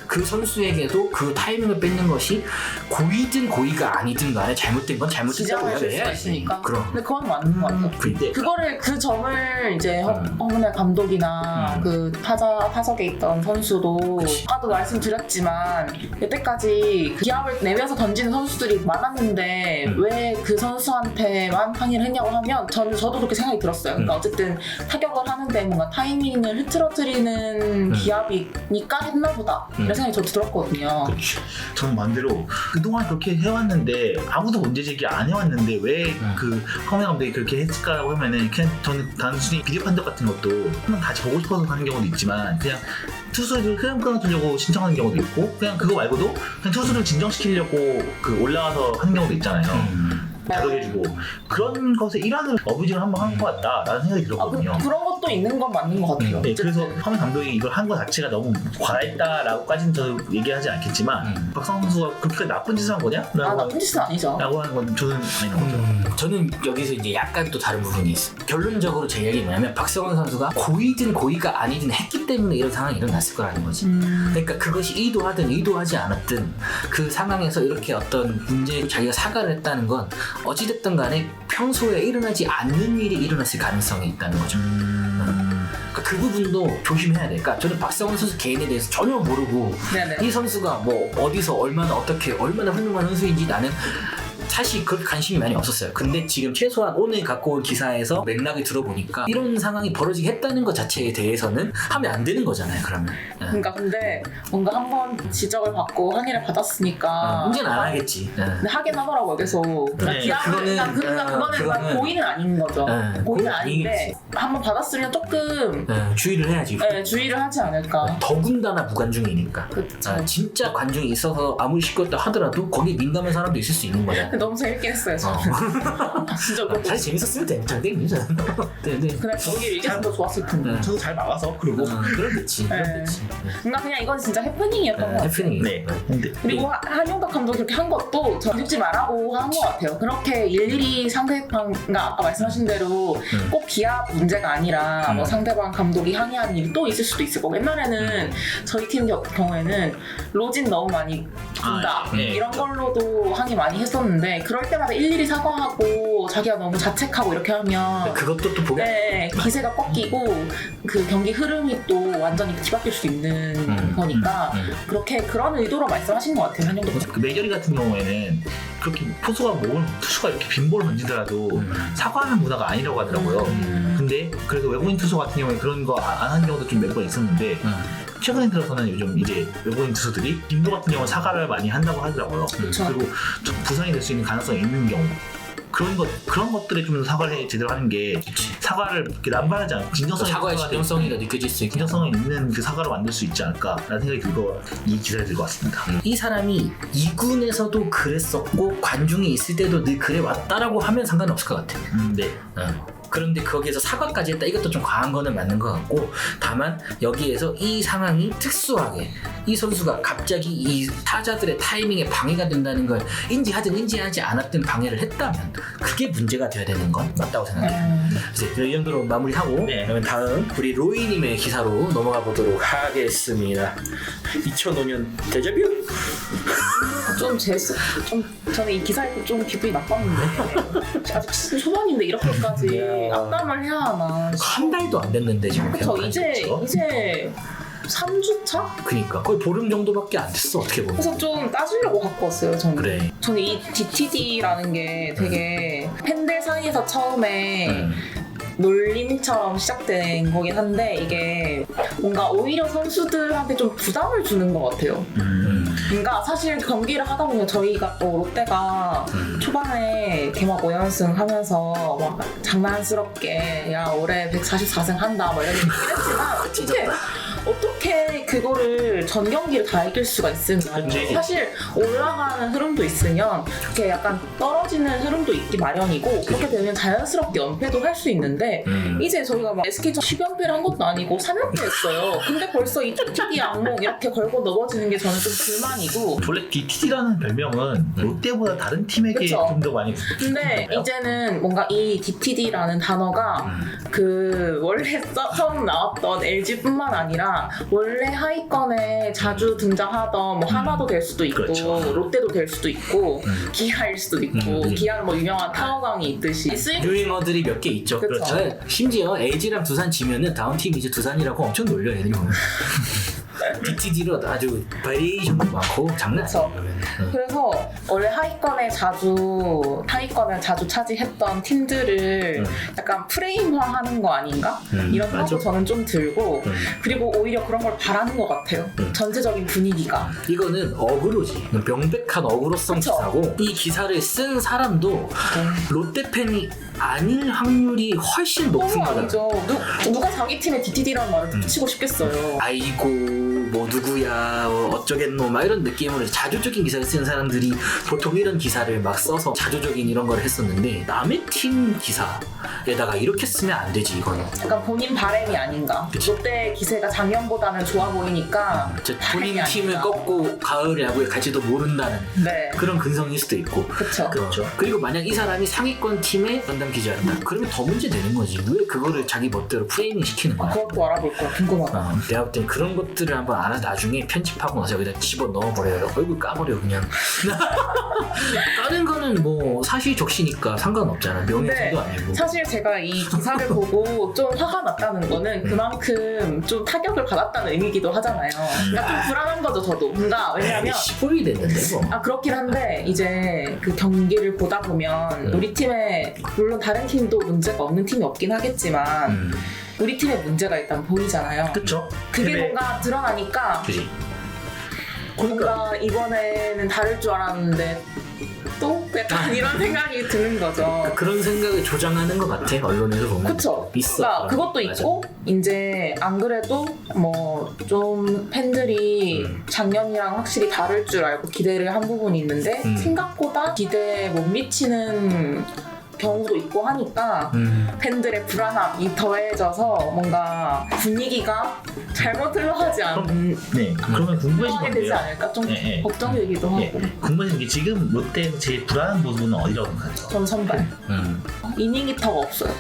그 선수에게도 그 타이밍을 뺏는 것이 고의든 고의가 아니든 간에 잘못된 건 잘못됐다고 지적을 줄 수가 해야지. 있으니까. 그럼. 근데 그건 맞는 것 같아요. 근데 그 점을 이제 허문의 감독이나 그 타석에 있던 선수도 그치. 아까도 말씀드렸지만 여태까지 그 기합을 내면서 던지는 선수들이 많았는데 왜 그 선수한테만 항의를 했냐고 하면 저도 그렇게 생각이 들었어요. 그러니까 어쨌든 타격을 하는데 뭔가 타이밍을 흐트러뜨리는 기합이니까 했나 보다 이런 생각이 저도 들었거든요. 그렇죠. 저는 반대로 그동안 그렇게 해왔는데 아무도 문제제기 안 해왔는데 왜 그 허명 감독이 그렇게 했을까라고 하면은 그냥 저는 단순히 비디오 판독 같은 것도 한번 다시 보고 싶어서 하는 경우도 있지만 그냥 투수를 흐름 끊어주려고 신청하는 경우도 있고 그냥 그거 말고도 그냥 투수를 진정시키려고 그 올라가서 하는 경우도 있잖아요. 다뤄해주고 그런 것의 일환을 어뷰징을 한번 한 것 같다라는 생각이 들었거든요. 그런 것도 있는 건 맞는 것 같아요. 네, 그래서 허명 감독이 이걸 한 것 자체가 너무 과했다라고까지는 저는 얘기하지 않겠지만 박상원 선수가 그렇게 나쁜 짓을 한 거냐? 나쁜 짓은 아니죠. 라고 하는 건 저는 아닌 거죠. 저는 여기서 이제 약간 또 다른 부분이 있어요. 결론적으로 제 얘기는 뭐냐면 박성원 선수가 고의든 고의가 아니든 했기 때문에 이런 상황이 일어났을 거라는 거지. 그러니까 그것이 의도하든 의도하지 않았든 그 상황에서 이렇게 어떤 문제에 자기가 사과를 했다는 건 어찌됐든 간에 평소에 일어나지 않는 일이 일어났을 가능성이 있다는 거죠. 그러니까 그 부분도 조심해야 돼. 그러니까 저는 박성원 선수 개인에 대해서 전혀 모르고 네네. 이 선수가 뭐 어디서 얼마나 훌륭한 선수인지 나는 사실 그렇게 관심이 많이 없었어요. 근데 지금 최소한 오늘 갖고 온 기사에서 맥락을 들어보니까 이런 상황이 벌어지게 했다는 것 자체에 대해서는 하면 안 되는 거잖아요. 그러면. 그러니까 근데 뭔가 한번 지적을 받고 항의를 받았으니까 이제는 안 하겠지. 근데 하긴 하더라고요. 그래서 네, 그거는 고의는 아닌 거죠. 고의는 아닌데 한번 받았으면 조금 주의를 해야지. 주의를 하지 않을까. 더군다나 무관중이니까. 그쵸. 진짜 관중이 있어서 아무리 시끄럽다 하더라도 거기에 민감한 사람도 있을 수 있는 거야. 너무 재밌긴 했어요. 저는. 진짜 그것도 사실 재밌었으면 돼. 잘 되잖아. 네. 그냥 저기 이겼으면 더 좋았을 텐데. 저도 잘 막아서 그리고 그렇겠지. 뭔가 그냥 이건 진짜 해프닝이었던 것 같아요. 해프닝. 네. 근데 그리고 한용덕 감독이 그렇게 한 것도 저 죽지 말라고 한 것 같아요. 그렇게 일일이 상대방, 그러니까 아까 말씀하신 대로 꼭 기합 문제가 아니라 뭐 상대방 감독이 항의하는 일이 또 있을 수도 있을 거고, 옛날에는 저희 팀 경우에는 로진 너무 많이 준다 이런 걸로도 항의 많이 했었는데, 그럴 때마다 일일이 사과하고 자기가 너무 자책하고 이렇게 하면 그것도 또 보게. 기세가 꺾이고 그 경기 흐름이 또 완전히 뒤바뀔 수 있는 거니까 그렇게 그런 의도로 말씀하신 것 같아요. 한용덕 감독. 그 메이저리 같은 경우에는 그렇게 투수가 이렇게 빈볼을 던지더라도 사과하는 문화가 아니라고 하더라고요. 근데 그래서 외국인 투수 같은 경우에 그런 거 안 한 경우도 좀 몇 번 있었는데 최근에 들어서는 요즘 이제 외국인 투수들이 빈볼 같은 경우는 사과를 많이 한다고 하더라고요. 그리고 좀 부상이 될 수 있는 가능성이 있는 경우. 그런 것들에 좀 사과를 제대로 하는 게 사과를 이렇게 남발하지 않고 사과의 진정성이가 느껴질 수 있게 진정성이 있는 그 사과를 만들 수 있지 않을까라는 생각이 들고 이 기사를 들고 왔습니다. 이 사람이 2군에서도 그랬었고 관중이 있을 때도 늘 그래 왔다라고 하면 상관없을 것 같아요. 네. 그런데 거기에서 사과까지 했다, 이것도 좀 과한 거는 맞는 것 같고, 다만 여기에서 이 상황이 특수하게 이 선수가 갑자기 이 타자들의 타이밍에 방해가 된다는 걸 인지하든 인지하지 않았든 방해를 했다면 그게 문제가 돼야 되는 건 맞다고 생각해요. 그래서 이 정도로 마무리하고 그러면 다음 우리 로이님의 기사로 넘어가 보도록 하겠습니다. 2005년 데자뷰? 좀 저는 이 기사에 좀 기분이 나빴는데 아직 초반인데 이렇게까지 악담을 해야 하나. 한 달도 안 됐는데 지금. 그쵸, 이제 3주 차? 그니까 거의 보름 정도밖에 안 됐어, 어떻게 보면. 그래서 좀 따지려고 갖고 왔어요, 저는. 그래. 저는 이 DTD라는 게 되게 팬들 사이에서 처음에 놀림처럼 시작된 거긴 한데, 이게 뭔가 오히려 선수들한테 좀 부담을 주는 것 같아요. 그러니까 사실 경기를 하다 보면 저희가 또 롯데가 초반에 개막 5연승 하면서 막 장난스럽게 야 올해 144승 한다 뭐 이런 얘기를 했지만 어떻게 그거를 전 경기를 다 이길 수가 있으면, 사실 올라가는 흐름도 있으면 이렇게 약간 떨어지는 흐름도 있기 마련이고, 그렇게 되면 자연스럽게 연패도 할 수 있는데 이제 저희가 막 SK처럼 10연패를 한 것도 아니고 3연패 했어요. 근데 벌써 이 DTD 악몽 이렇게 걸고 넘어지는 게 저는 좀 불만이고. 원래 DTD라는 별명은 롯데보다 다른 팀에게 그쵸. 좀 더 많이 근데 이제는 뭔가 이 DTD라는 단어가 그 원래 처음 나왔던 LG뿐만 아니라 원래 하위권에 자주 등장하던 뭐 하나도 될 수도 있고, 그렇죠. 롯데도 될 수도 있고, 기아일 수도 있고, 기아는 뭐 유명한 타워강이 있듯이 유행어들이 몇 개 있죠. 그쵸. 그렇죠. 심지어 LG랑 두산 지면은 다음 팀이 이제 두산이라고 엄청 놀려, 애들이 보면. DTD로 아주 바리에이션도 많고 장난 그쵸. 아니에요. 그래서 원래 하위권을 자주 차지했던 팀들을 약간 프레임화하는 거 아닌가? 이런 생각도 저는 좀 들고, 그리고 오히려 그런 걸 바라는 것 같아요. 전체적인 분위기가. 이거는 어그로지. 명백한 어그로성 그쵸. 기사고, 이 기사를 쓴 사람도 롯데 팬이 아닐 확률이 훨씬 높은 너무 거다. 아니죠. 누가 자기 팀에 DTD라는 말을 붙이고 싶겠어요. 아이고 뭐 누구야 어쩌겠노 막 이런 느낌으로 자조적인 기사를 쓰는 사람들이 보통 이런 기사를 막 써서 자조적인 이런 걸 했었는데, 남의 팀 기사에다가 이렇게 쓰면 안 되지. 이거는 약간 본인 바램이 아닌가. 그치. 롯데 기세가 작년보다는 좋아 보이니까 본인 바람이 팀을 아닌가. 꺾고 가을 야구에 갈지도 모른다는 네. 그런 근성일 수도 있고. 그쵸. 그렇죠. 그리고 만약 이 사람이 상위권 팀에 사람 기재한다. 그러면 더 문제 되는 거지. 왜 그거를 자기 멋대로 프레이밍 시키는 거야? 그것도 알아볼 거야. 궁금하다. 내가 볼 땐 그런 것들을 한번 알아 나중에 편집하고 나서 여기다 집어 넣어버려요. 얼굴 까버려 그냥. 다른 거는 뭐 사실적시니까 상관없잖아. 명예훼손도 아니고. 사실 제가 이 기사를 보고 좀 화가 났다는 거는 그만큼 좀 타격을 받았다는 의미이기도 하잖아요. 그러니까 좀 불안한 거죠, 저도. 뭔가 왜냐면 15일이 됐는데 뭐. 그렇긴 한데 이제 그 경기를 보다 보면 우리 팀에 물론 다른 팀도 문제가 없는 팀이 없긴 하겠지만 우리 팀에 문제가 일단 보이잖아요. 그쵸? 그게 뭔가 드러나니까 그지. 뭔가 이번에는 다를 줄 알았는데 또 약간 이런 생각이 드는 거죠. 그런 생각을 조장하는 것 같아 언론에서 보면. 그쵸. 있어. 그러니까 그것도 맞아. 있고 이제 안 그래도 뭐 좀 팬들이 작년이랑 확실히 다를 줄 알고 기대를 한 부분이 있는데 생각보다 기대에 못 미치는 경우도 있고 하니까 팬들의 불안함이 더해져서 뭔가 분위기가 잘못 흘러가지 않는 네, 그러면 궁금해진 하게 되지 건데요. 않을까 좀 예. 걱정되기도 하고. 궁금해진 게 지금 롯데에서 제일 불안한 모습은 어디라고 생각하세요? 전 선발 이닝 히터가 없어요.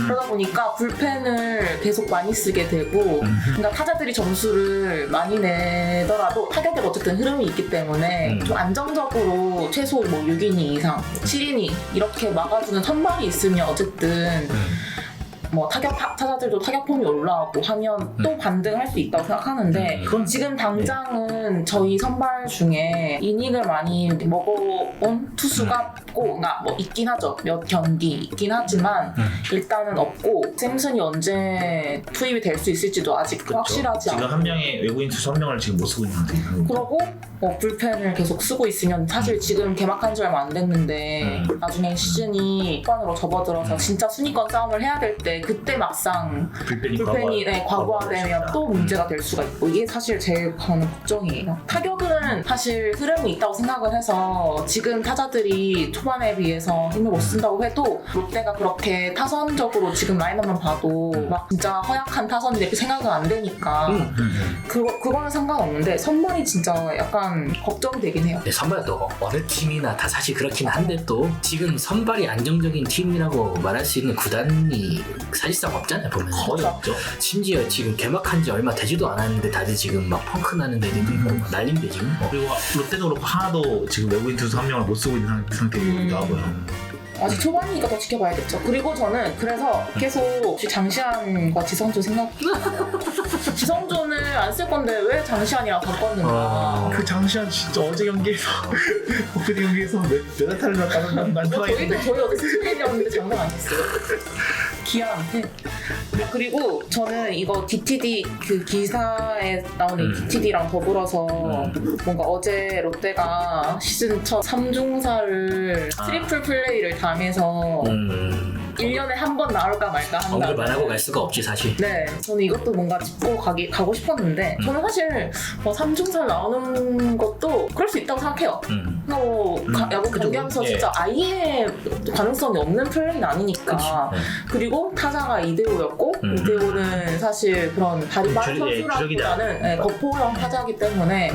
그러다 보니까 불펜을 계속 많이 쓰게 되고 그러니까 타자들이 점수를 많이 내더라도 타격에 어쨌든 흐름이 있기 때문에 좀 안정적으로 최소 뭐 6이닝 이상 7이닝 이렇게 막아주는 선발이 있으면 어쨌든 뭐 타자들도 타격폼이 올라오고 하면 또 반등할 수 있다고 생각하는데 지금 당장은 저희 선발 중에 이닝을 많이 먹어온 투수가 그러니까 뭐 있긴 하죠. 몇 경기 있긴 하지만 일단은 없고 샘슨이 언제 투입이 될 수 있을지도 아직 그쵸? 확실하지 지금 않고 한 명의 외국인 투수 한 명을 지금 못 쓰고 있는 상태예요. 그러고 뭐 불펜을 계속 쓰고 있으면 사실 지금 개막한 지 얼마 안 됐는데 나중에 시즌이 후반으로 접어들어서 진짜 순위권 싸움을 해야 될 때 그때 막상 불펜이 과부하되면 또 문제가 될 수가 있고 이게 사실 제일 저는 걱정이에요. 타격은 사실 흐름이 있다고 생각을 해서 지금 타자들이 초반에 비해서 힘을 못 쓴다고 해도 롯데가 그렇게 타선적으로 지금 라인업만 봐도 막 진짜 허약한 타선이 이렇게 생각은 안 되니까 그거는 상관없는데 선발이 진짜 약간 걱정되긴 해요. 네, 선발도 어느 팀이나 다 사실 그렇긴 한데 또 지금 선발이 안정적인 팀이라고 말할 수 있는 구단이 사실상 없잖아요 보면. 거의 없죠. 심지어 지금 개막한 지 얼마 되지도 않았는데 다들 지금 막 펑크 나는 데들도 있고 난린데 지금. 그리고 롯데도 그렇고 하나도 지금 외국인 투수 한 명을 못 쓰고 있는 상태이기도 하고요. 아직 초반이니까 더 지켜봐야겠죠. 그리고 저는 그래서 계속 장시환과 지성조 지성조는 안 쓸 건데 왜 장시환이랑 바꿨는가. 그 장시환 진짜 어제 경기에서 어제 경기에서 몇 안타를 났다는 말투가 있는데 저희 어제 스승이었는데 장난 아니었어요. 기아한테. 그리고 저는 이거 DTD 그 기사에 나오는 DTD랑 더불어서 뭔가 어제 롯데가 시즌 첫 3중사를 트리플 플레이를 당해서 1년에 한 번 나올까 말까 한다. 언급을 안 하고 갈 수가 없지 사실. 네, 저는 이것도 뭔가 짚고 가고 싶었는데 저는 사실 뭐 3중살 나오는 것도 그럴 수 있다고 생각해요. 뭐 야구 경기하면서 예. 진짜 아예 가능성이 없는 플레이는 아니니까. 그리고 타자가 이대호였고 이대호는 사실 그런 다리 빠른 선수라기보다는 거포형 타자이기 때문에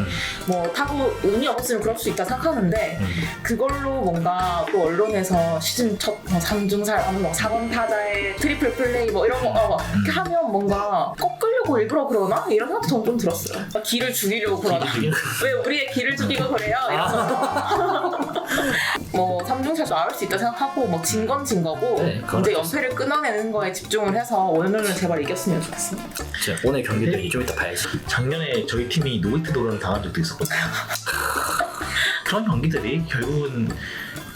뭐 타고 운이 없으면 그럴 수 있다 생각하는데 그걸로 뭔가 또 언론에서 시즌 첫 3중살 뭐 4번 타자의 트리플 플레이 뭐 이런 거 이렇게 하면 뭔가 꺾으려고 일부러 그러나? 이런 생각도 저는 좀 들었어요. 기를 죽이려고 그러나? 왜 우리의 기를 죽이고 그래요? 이러면서 뭐 3중샷 나올 수 있다 생각하고 뭐 진 건 진 거고 네, 이제 연패를 끊어내는 거에 집중을 해서 오늘은 제발 이겼으면 좋겠습니다. 오늘 경기도 좀 이따 봐야지. 작년에 저희 팀이 노히트 도전을 당한 적도 있었거든요. 그런 경기들이 결국은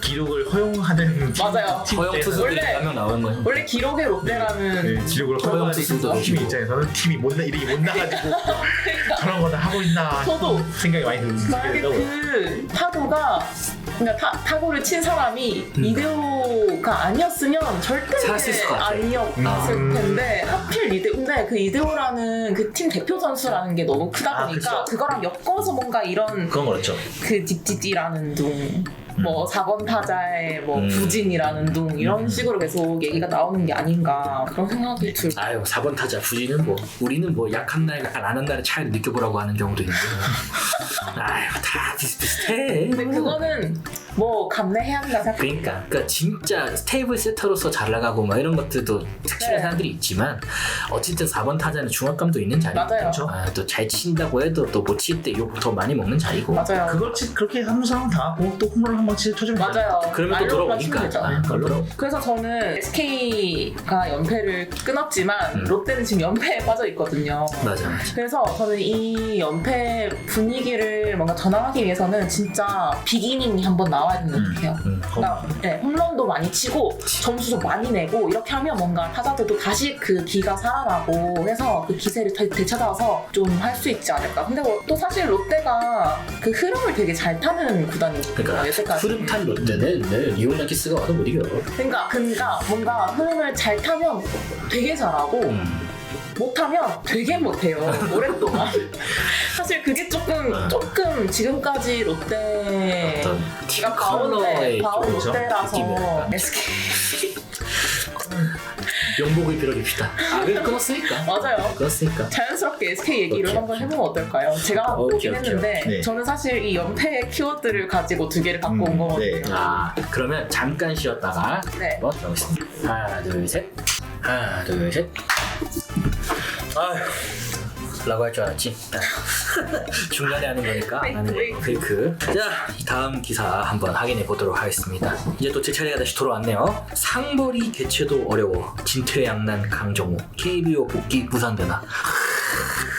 기록을 허용하는 맞아요. 허용 투수들이 원래- 한명 나오는 거예요. 원래 기록의 롯데라는 기록을 허용 허용하는 투수도 팀 있고. 입장에서는 팀이 이름이 못 나가지고 그러니까 저런 거를 하고 있나 저도 생각이 많이 만약에 들더라고요. 그 타구가 그러니까 타구를 친 사람이 이대호가 아니었으면 절대 살았을 것 같아. 아니었을 텐데 하필 근데 그 이대호라는 그 팀 대표 선수라는 게 너무 크다 보니까 그쵸. 그거랑 엮어서 뭔가 이런 그건 그렇죠. 그 DTD라는 둥 뭐 4번 타자의 뭐 부진이라는 둥 이런 식으로 계속 얘기가 나오는 게 아닌가 그런 생각이 들고. 아유 4번 타자 부진은 뭐 우리는 뭐 약한 날과 안 하는 날의 차이를 느껴보라고 하는 경우도 있는데 아유 다 비슷비슷해. 근데 그거는 뭐 감내해야 한다 생각. 그러니까 진짜 스테이블 세터로서 잘 나가고 막 이런 것들도 착실한 네. 사람들이 있지만 어쨌든 4번 타자는 중압감도 있는 자리고 맞아요. 또 잘 친다고 해도 또 못 칠 때 욕 더 많이 먹는 자리고 맞아요. 그렇게 한두 사람 당하고 또 홈런을 한번 쳐주면 맞아요. 그러면 또 알로만 돌아오니까. 치면 되죠. 그걸로 그래서 저는 SK가 연패를 끊었지만 롯데는 지금 연패에 빠져 있거든요. 맞아. 그래서 저는 이 연패 분위기를 뭔가 전환하기 위해서는 진짜 비기닝이 한번 나와야 된다고 생각해요. 그러니까 네, 홈런도 많이 치고 점수도 많이 내고 이렇게 하면 뭔가 타자들도 다시 그 기가 살아나고 해서 그 기세를 되찾아서 좀 할 수 있지 않을까. 근데 뭐 또 사실 롯데가 그 흐름을 되게 잘 타는 구단이거든요. 그러니까 여태까지. 흐름 탄 롯데는 뉴욕 양키스가 와도 못 이겨. 그러니까 뭔가 흐름을 잘 타면 되게 잘하고 못하면 되게 못해요. 오랫동안. 사실 그게 조금 지금까지 롯데 어떤 팀 가운데 컬러의 가운 그렇죠? 롯데라서 느낌이랄까? SK 명복을 빌어줍시다. 그래도 끊었으니까. 맞아요. 끊었으니까. 자연스럽게 SK 얘기를 오케이, 한번 해보면 어떨까요? 제가 오케이, 보긴 오케이. 했는데 네. 저는 사실 이 연패의 키워드를 가지고 두 개를 갖고 온 거거든요. 네. 그러면 잠깐 쉬었다가 네. 한번 들어보겠습니다. 하나 둘 셋. 하나 둘 셋. 아휴 라고 할 줄 알았지? 중간에 하는 거니까 하는 거. 페이크. 자, 다음 기사 한번 확인해 보도록 하겠습니다. 이제 또 제 차례가 다시 돌아왔네요. 상벌이 개최도 어려워 진퇴양난 강정호 KBO 복귀 무산되나.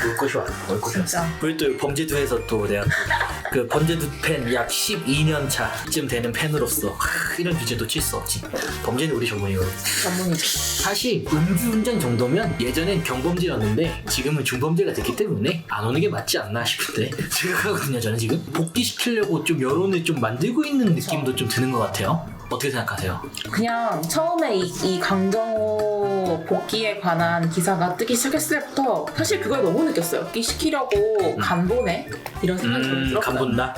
올 것이 왔어. 올 것이 왔어. 진짜. 우리 또 범죄도에서 또 내가 그 범죄도 팬 약 12년 차쯤 되는 팬으로서 이런 주제도 칠 수 없지. 범죄는 우리 전문이거든. 전문이죠. 사실 음주운전 정도면 예전엔 경범죄였는데 지금은 중범죄가 됐기 때문에 안 오는 게 맞지 않나 싶은데 생각하거든요. 저는 지금 복귀시키려고 좀 여론을 좀 만들고 있는 느낌도 좀 드는 것 같아요. 어떻게 생각하세요? 그냥 처음에 이 강정호 복귀에 관한 기사가 뜨기 시작했을 때부터 사실 그걸 너무 느꼈어요. 복귀시키려고 간보네? 이런 생각이 좀 들었어요. 간본다?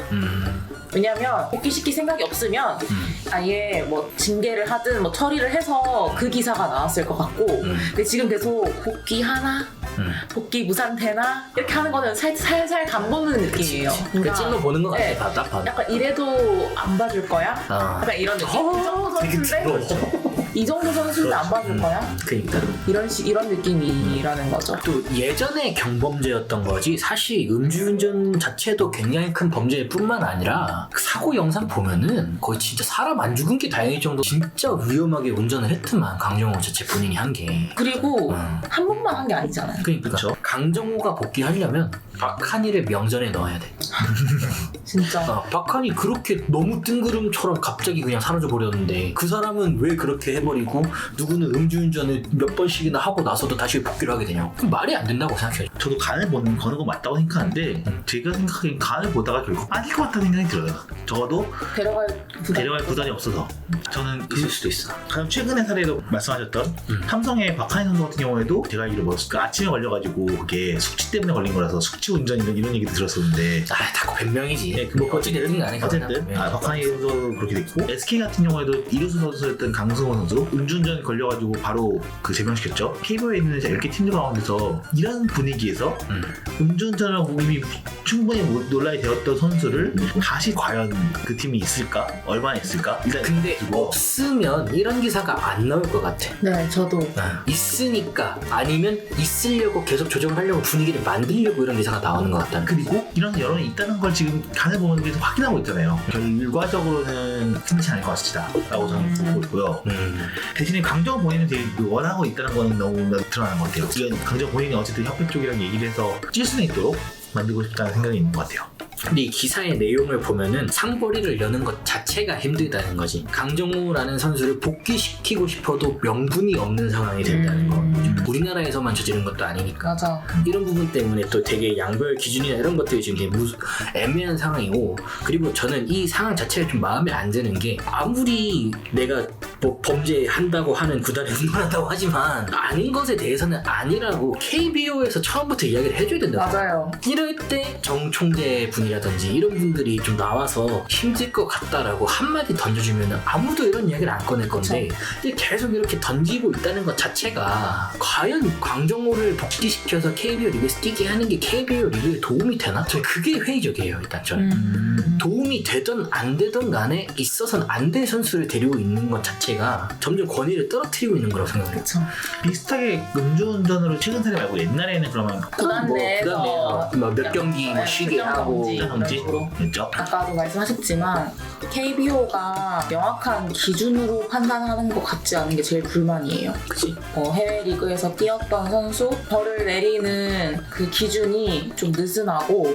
왜냐면 복귀시킬 생각이 없으면 아예 뭐 징계를 하든 뭐 처리를 해서 그 기사가 나왔을 것 같고 근데 지금 계속 복귀하나? 복귀 무산되나? 이렇게 하는 거는 살살 간보는 느낌이에요. 그 찔러 보는 것 같아. 네. 딱 봐도. 약간 이래도 안 봐줄 거야? 약간 이런 느낌? 이 정도 되게 선수인데? 부러워. 이 정도 선수인데 안 봐줄 거야? 그러니까 이런 느낌이라는 거죠. 또 예전에 경범죄였던 거지 사실 음주운전 자체도 굉장히 큰 범죄뿐만 아니라 그 사고 영상 보면은 거의 진짜 사람 안 죽은 게 다행일 정도 진짜 위험하게 운전을 했더만 강정호 자체 본인이 한 게. 그리고 한 번만 한 게 아니잖아요. 그러니까 그쵸. 강정호가 복귀하려면 박한일을 명전에 넣어야 돼. 진짜. 박한이 그렇게 너무 뜬구름처럼 갑자기 그냥 사라져 버렸는데 그 사람은 왜 그렇게 해버리고 누구는 음주운전을 몇 번씩이나 하고 나서도 다시 복귀를 하게 되냐? 그럼 말이 안 된다고 생각해요. 저도 간을 거는 거 맞다고 생각하는데 제가 생각하기엔 간을 보다가 결국 아닐 것 같다는 생각이 들어요. 적어도 데려갈 구단이 없어서 저는 있을 수도 있어. 가장 최근의 사례로 말씀하셨던 삼성의 박한희 선수 같은 경우에도 제가 알기로 그 아침에 걸려가지고 그게 숙취 때문에 걸린 거라서 숙취 운전 이런 얘기도 들었었는데 다 변명이지. 네, 뭐 어찌됐든 간에 어쨌든 박한희 선수도 그렇게 됐고 SK 같은 경우에도 이루수 선수였던 강승호 선수 음주운전 걸려가지고 바로 그 제명시켰죠. KBO에 있는 10개 팀들 가운데서 이런 분위기에서 음주운전을 이미 충분히 논란이 되었던 선수를 다시 과연 그 팀이 있을까? 얼마나 있을까? 일단 근데 없으면 이런 기사가 안 나올 것 같아. 네, 저도. 있으니까 아니면 있으려고 계속 조정을 하려고 분위기를 만들려고 이런 기사가 나오는 것 같다는. 그리고 이런 여론이 있다는 걸 지금 간을 보면 계속 확인하고 있잖아요. 결과적으로는 흔치 않을 것 같다 라고 저는 보고 있고요. 대신에 강정 본인은 되게 원하고 있다는 거는 너무 드러나는 것 같아요. 이건 강정 본인이 어쨌든 협회 쪽이랑 얘기를 해서 찔 수는 있도록 만들고 싶다는 생각이 있는 것 같아요. 근데 이 기사의 내용을 보면은 상벌이를 여는 것 자체가 힘들다는 거지. 강정호라는 선수를 복귀시키고 싶어도 명분이 없는 상황이 된다는 거. 우리나라에서만 저지른 것도 아니니까. 맞아. 이런 부분 때문에 또 되게 양별 기준이나 이런 것들이 지금 되게 애매한 상황이고, 그리고 저는 이 상황 자체가 좀 마음에 안 드는 게 아무리 내가 뭐 범죄한다고 하는 구단이 흥분한다고 하지만 아닌 것에 대해서는 아니라고 KBO에서 처음부터 이야기를 해줘야 된다. 맞아요. 이럴 때 정 총재 분이라든지 이런 분들이 좀 나와서 힘들 것 같다라고 한마디 던져주면 아무도 이런 이야기를 안 꺼낼 건데 계속 이렇게 던지고 있다는 것 자체가 과연 광정호를 복귀시켜서 KBO 리그에서 뛰게 하는 게 KBO 리그에 도움이 되나? 저는 그게 회의적이에요. 일단 저는 도움이 되든 안 되든 간에 있어서는 안 될 선수를 데리고 있는 것 자체가 점점 권위를 떨어뜨리고 있는 거라고 생각을 해요. 그쵸. 비슷하게 음주운전으로 최근 사례 말고 옛날에는 그러면 구단 내에서 몇 경기 뭐 쉬게 하고 금지 했죠. 아까도 말씀하셨지만 KBO가 명확한 기준으로 판단하는 것 같지 않은 게 제일 불만이에요. 그치? 해외 리그에서 뛰었던 선수 벌을 내리는 그 기준이 좀 느슨하고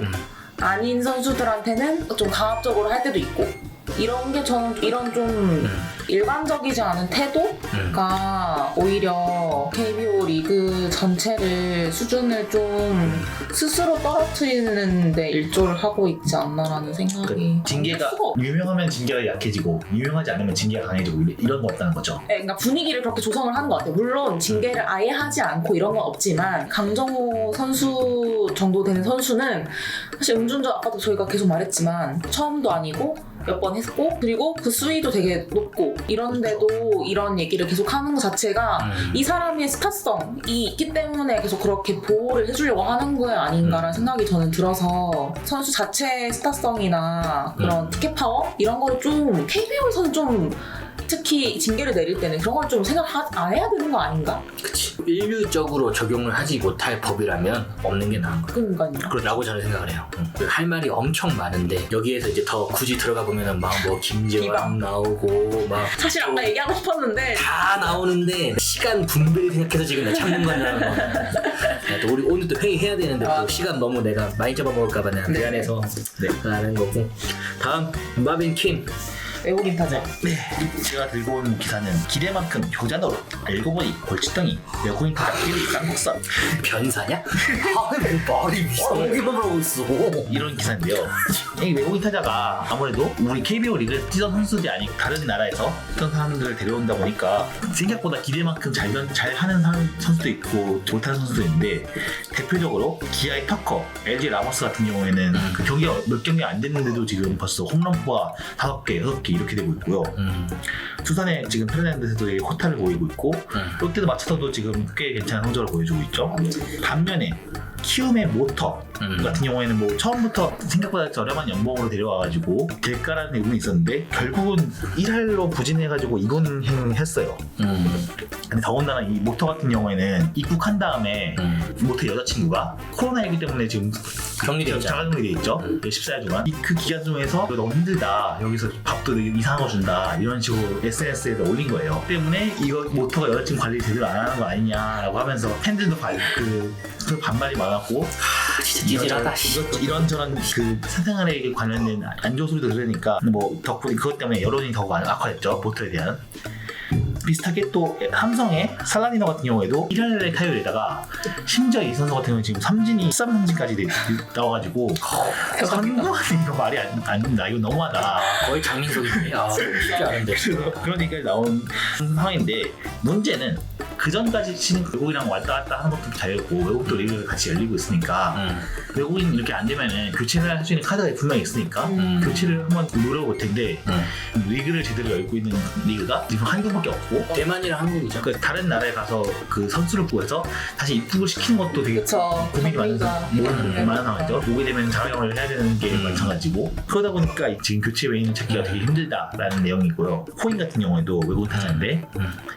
아닌 선수들한테는 좀 강압적으로 할 때도 있고 이런 게 저는 이런 좀 일반적이지 않은 태도가 오히려 KBO 리그 전체를 수준을 좀 스스로 떨어뜨리는 데 일조를 하고 있지 않나라는 생각이 징계가 수가 없- 유명하면 징계가 약해지고 유명하지 않으면 징계가 강해지고 이런 거 없다는 거죠. 네, 그러니까 분위기를 그렇게 조성을 하는 것 같아요. 물론 징계를 아예 하지 않고 이런 건 없지만 강정호 선수 정도 되는 선수는 사실 음주운전 아까도 저희가 계속 말했지만 처음도 아니고 몇 번 했고 그리고 그 수위도 되게 높고 이런데도 이런 얘기를 계속 하는 것 자체가 이 사람의 스타성이 있기 때문에 계속 그렇게 보호를 해주려고 하는 거 아닌가라는 생각이 저는 들어서 선수 자체의 스타성이나 그런 티켓 파워 이런 거를 좀 KBO에서는 좀 특히 징계를 내릴 때는 그런 걸 좀 생각 안 해야 되는 거 아닌가? 그치. 인류적으로 적용을 하지 못할 법이라면 없는 게 나은 거야. 그러니까요. 그러라고 저는 생각을 해요. 할 말이 엄청 많은데 여기에서 이제 더 굳이 들어가 보면은 막 뭐 김재환 비방. 나오고 막 사실 아까 얘기하고 싶었는데 다 나오는데 시간 분배를 생각해서 지금 내가 참는 거냐는 거. 또 우리 오늘 또 회의 해야 되는데 또 시간 너무 내가 많이 잡아먹을까봐 내가 네. 미안해서 하는 거고. 다음 마빈 킴. 외국인 타자. 네, 제가 들고 온 기사는 기대만큼 효자 노릇 알고 보니 골칫덩이 외국인 타자끼리 쌍국선 변사냐? 아, 말이 이상하게만 하고 있어. 이런 기사인데요. 이 외국인 타자가 아무래도 우리 KBO 리그에 뛰던 선수들이 아닌 다른 나라에서 뛰던 사람들을 데려온다 보니까 생각보다 기대만큼 잘하는 선수도 있고 못하는 선수도 있는데 대표적으로 기아의 터커, LG 라모스 같은 경우에는 그 경기가 몇 경기 안 됐는데도 지금 벌써 홈런포가 5개, 6개 이렇게 되고 있고요. 두산에 지금 페르난데스도 호타를 보이고 있고 롯데도 마차도도 지금 꽤 괜찮은 성적을 보여주고 있죠. 반면에 키움의 모터 같은 경우에는 뭐 처음부터 생각보다 저렴한 연봉으로 데려와가지고 될까라는 의문이 있었는데 결국은 1할로 부진해가지고 이군 했어요. 근데 더군다나 이 모터 같은 경우에는 입국한 다음에 모터 여자친구가 코로나19 때문에 지금 격리되어 있잖아. 자가격리 돼 있죠. 14일 동안 그 기간 중에서 너무 힘들다. 여기서 밥도 이상한 거 준다. 이런 식으로 SNS에다 올린 거예요. 때문에 이거 모터가 여자친구 관리 제대로 안 하는 거 아니냐라고 하면서 팬들도 반발이 많았고 진짜 찌질하다. 이런저런 그 사생활에 관련된 안 좋은 소리도 들으니까 뭐 덕분에 그것 때문에 여론이 더 악화됐죠. 모터에 대한. 비슷하게 또 삼성의 살라니노 같은 경우에도 1할의 타율에다가 심지어 이 선수 같은 경우는 지금 13삼진까지 나와가지고 선수한테 이거 말이 안 된다. 이거 너무하다. 거의 장민석이네. 아, 쉽지 않은데. 그런 얘기가 나온 상황인데 문제는 그 전까지 치는 외국이랑 왔다 갔다 하는 것도 자유고 외국도 리그가 같이 열리고 있으니까 외국인 이렇게 안 되면은 교체를 할 수 있는 카드가 분명히 있으니까 교체를 한번 노려볼 텐데 리그를 제대로 열고 있는 리그가 지금 한국밖에 없고 대만이랑 한국이죠. 그 다른 나라에 가서 그 선수를 구해서 다시 입국을 시키는 것도 되게 그쵸. 고민이 많은 네. 상황이죠. 오게 되면 자가격리를 해야 되는 게 마찬가지고 그러다 보니까 지금 교체 외인을 찾기가 되게 힘들다라는 내용이고요. 코인 같은 경우에도 외국 타자인데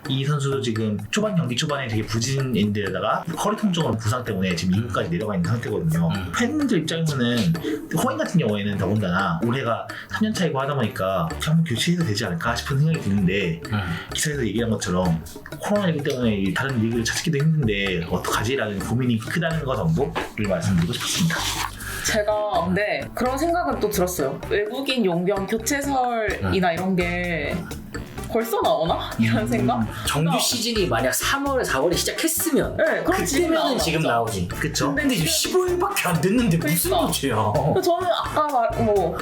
이 선수도 지금 경기 초반에 되게 부진인데다가 허리 통증으로 부상 때문에 지금 2군까지 내려가 있는 상태거든요. 팬들 입장에서는 코인 같은 경우에는 더군다나 올해가 3년 차이고 하다 보니까 한번 교체해도 되지 않을까 싶은 생각이 드는데 기사에서 얘기한 것처럼 코로나19 때문에 다른 리그를 찾기도 힘든데 어떡하지라는 고민이 크다는 것 정도를 말씀드리고 싶습니다. 제가 근데 그런 생각은 또 들었어요. 외국인 용병 교체설이나 이런 게 벌써 나오나? 이런 생각? 정규 시즌이 만약 3월, 4월에 시작했으면 네, 그럼 지금 그때면은 지금 나오지. 그쵸? 근데 지금 15일밖에 안 됐는데 무슨 그러니까. 문제야? 저는 아까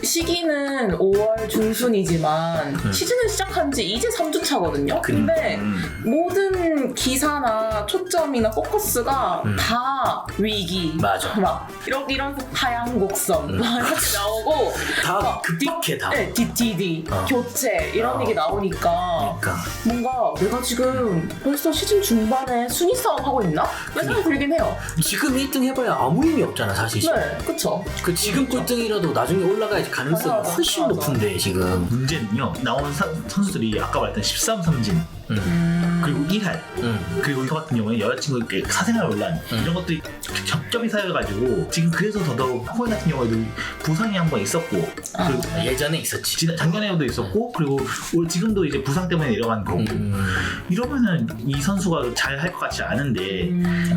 시기는 5월 중순이지만 시즌을 시작한 지 이제 3주 차거든요. 근데 모든 기사나 초점이나 포커스가 다 위기, 맞아. 막 이런 하향 곡선 막 이렇게 나오고 다 급박해 다. 네, DTD, 교체 이런 얘기 나오니까 그러니까. 뭔가 내가 지금 벌써 시즌 중반에 순위 싸움 하고 있나? 이런 생각이 들긴 해요. 지금 1등 해봐야 아무 의미 없잖아 사실. 네, 그쵸. 그 지금 꼴등이라도 나중에 올라가야지 가능성이 맞아, 훨씬 맞아. 높은데 지금. 문제는요. 나온 선수들이 아까 말했던 13 삼진 그리고 1할 그리고 이거 같은 경우에 여자친구의 사생활 논란 이런 것들이 겹겹이 쌓여가지고 지금 그래서 더더욱 호연 같은 경우에도 부상이 한 번 있었고 그리고 예전에 있었지. 작년에도 있었고 그리고 올 지금도 이제 부상 때문에 내려간 거고 이러면은 이 선수가 잘 할 것 같지 않은데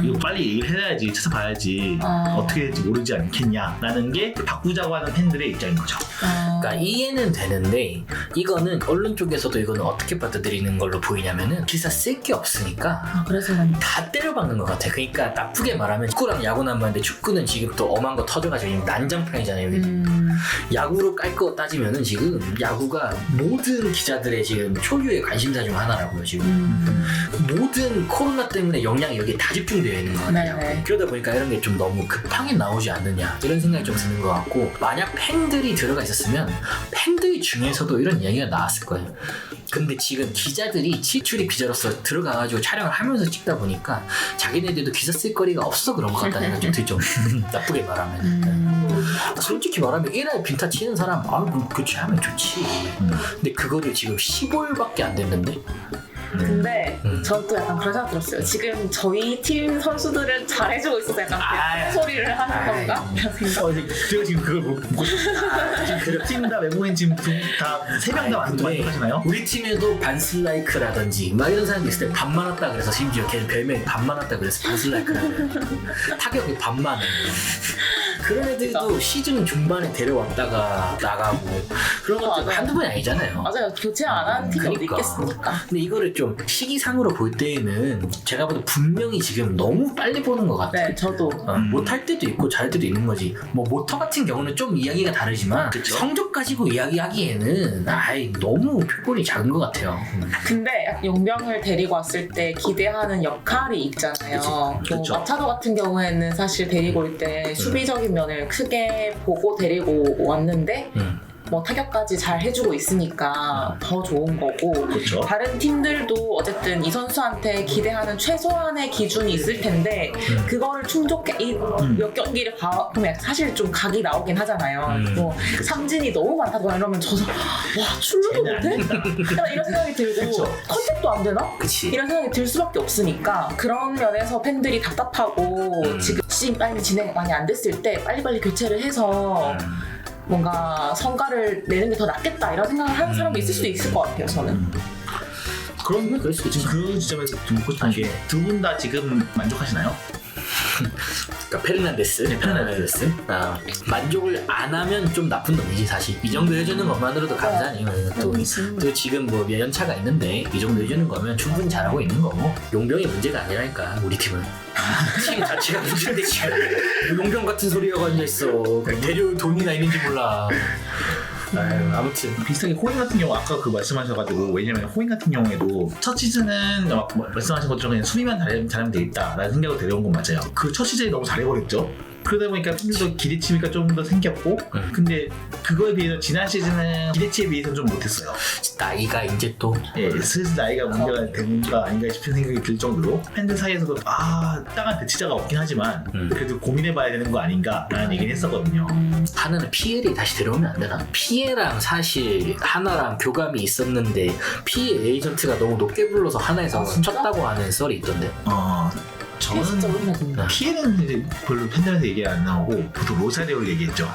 이거 빨리 얘기를 해야지 찾아봐야지 어떻게 될지 모르지 않겠냐라는 게 바꾸자고 하는 팬들의 입장인 거죠. 그러니까 이해는 되는데 이거는 언론 쪽에서도 이거는 어떻게 받아들이는 걸로 보이냐면은 기사 쓸 게 없으니까 그래서 다 때려박는 것 같아. 그러니까 나쁘게 말하면 축구랑 야구는 봤는데 축구는 지금 또 엄한 거 터져가지고 지금 난장판이잖아요. 야구로 깔 거 따지면은 지금 야구가 모든 기자들의 지금 초유의 관심사 중 하나라고요. 지금 모든 코로나 때문에 영향이 여기에 다 집중되어 있는 것 같아요. 네네. 그러다 보니까 이런 게 좀 너무 급하게 나오지 않느냐 이런 생각이 좀 드는 것 같고, 만약 팬들이 들어가 있었으면 팬들 중에서도 이런 이야기가 나왔을 거예요. 근데 지금 기자들이 지출이 비자로서 들어가가지고 촬영을 하면서 찍다 보니까 자기네들도 기사 쓸 거리가 없어 그런 것 같다는 생각이 좀 들죠. 나쁘게 말하면. 솔직히 말하면 1회 빈타 치는 사람 그치 하면 좋지. 근데 그거를 지금 15일밖에 안 됐는데. 근데 전 또 약간 그런 생각 들었어요. 지금 저희 팀 선수들은 잘해주고 있어서 약간 소리를 하는 건가? 이런 생각. 제가 지금 그걸 묻고 지금 팀다 외국인 지금 다 3명 다 만족하시나요? 우리 팀에도 반슬라이크라든지 막 이런 사람이 있을 때 반만 왔다 그래서, 심지어 걔는 별명이 반만 왔다 그래서 반슬라이크라고 타격이 반만 해. 그런 애들도 시즌 중반에 데려왔다가 나가고 그런 것들 맞아요. 한두 번이 아니잖아요. 맞아요. 교체 안 하는 팀이 어디 있겠습니까? 근데 이거를 좀 시기상으로 볼 때에는 제가 봐도 분명히 지금 너무 빨리 보는 것 같아요. 네, 저도. 못할 때도 있고 잘 때도 있는 거지. 뭐 모터 같은 경우는 좀 이야기가 다르지만 성적 가지고 이야기하기에는 너무 표본이 작은 것 같아요. 근데 용병을 데리고 왔을 때 기대하는 역할이 있잖아요. 그치. 뭐 마차도 같은 경우에는 사실 데리고 올 때 수비적인 면을 크게 보고 데리고 왔는데 뭐 타격까지 잘 해주고 있으니까 더 좋은 거고, 그렇죠. 다른 팀들도 어쨌든 이 선수한테 기대하는 최소한의 기준이 있을 텐데 그거를 충족해 몇 경기를 보면 사실 좀 각이 나오긴 하잖아요. 뭐 삼진이 너무 많다거나 이러면 저도 와 출루도 못해? 약간 이런 생각이 들고 컨택도 안 되나? 그치. 이런 생각이 들 수밖에 없으니까 그런 면에서 팬들이 답답하고 지금 시즌 빨리 진행 많이 안 됐을 때 빨리빨리 교체를 해서 뭔가 성과를 내는 게 더 낫겠다 이런 생각을 하는 사람도 있을 수도 있을 것 같아요. 저는. 그럼 지금 그 지점에서 좀 묻고 싶은 게 두 분 다 지금 만족하시나요? 그러니까 페르난데스. 네, 페르난데스. 만족을 안 하면 좀 나쁜 놈이지 사실. 이 정도 해주는 것만으로도 감사하네요. 또 지금 뭐 몇 연차가 있는데 이 정도 해주는 거면 충분히 잘하고 있는 거고, 용병이 문제가 아니라니까 우리 팀은. 팀 자체가 문제인데 지금 용병 같은 소리가 앉아있어. 데려올 돈이나 있는지 몰라. 아무튼 비슷하게 호잉 같은 경우 아까 그 말씀하셔가지고, 왜냐면 호잉 같은 경우에도 첫 시즌은 말씀하신 것처럼 그냥 수비만 잘하면 되겠다라는 생각으로 데려온 건 맞아요. 그 첫 시즌이 너무 잘해버렸죠. 그러다 보니까 팬들도 기대치가 좀 더 생겼고, 근데 그거에 비해서 지난 시즌은 기대치에 비해서는 좀 못했어요. 나이가 이제 또 슬슬 나이가 문제가 되는 거 아닌가 싶은 생각이 들 정도로 팬들 사이에서도 땅한 대치자가 없긴 하지만 그래도 고민해봐야 되는 거 아닌가라는 얘기를 했었거든요. 하나는 피엘이 다시 들어오면 안 되나? 피엘랑 사실 하나랑 교감이 있었는데 피엘 에이전트가 너무 높게 불러서 하나에서 쳤다고 하는 썰이 있던데. 저는 피해는 이제 별로 팬들한테 얘기 안 나오고 보통 로사리오를 얘기했죠.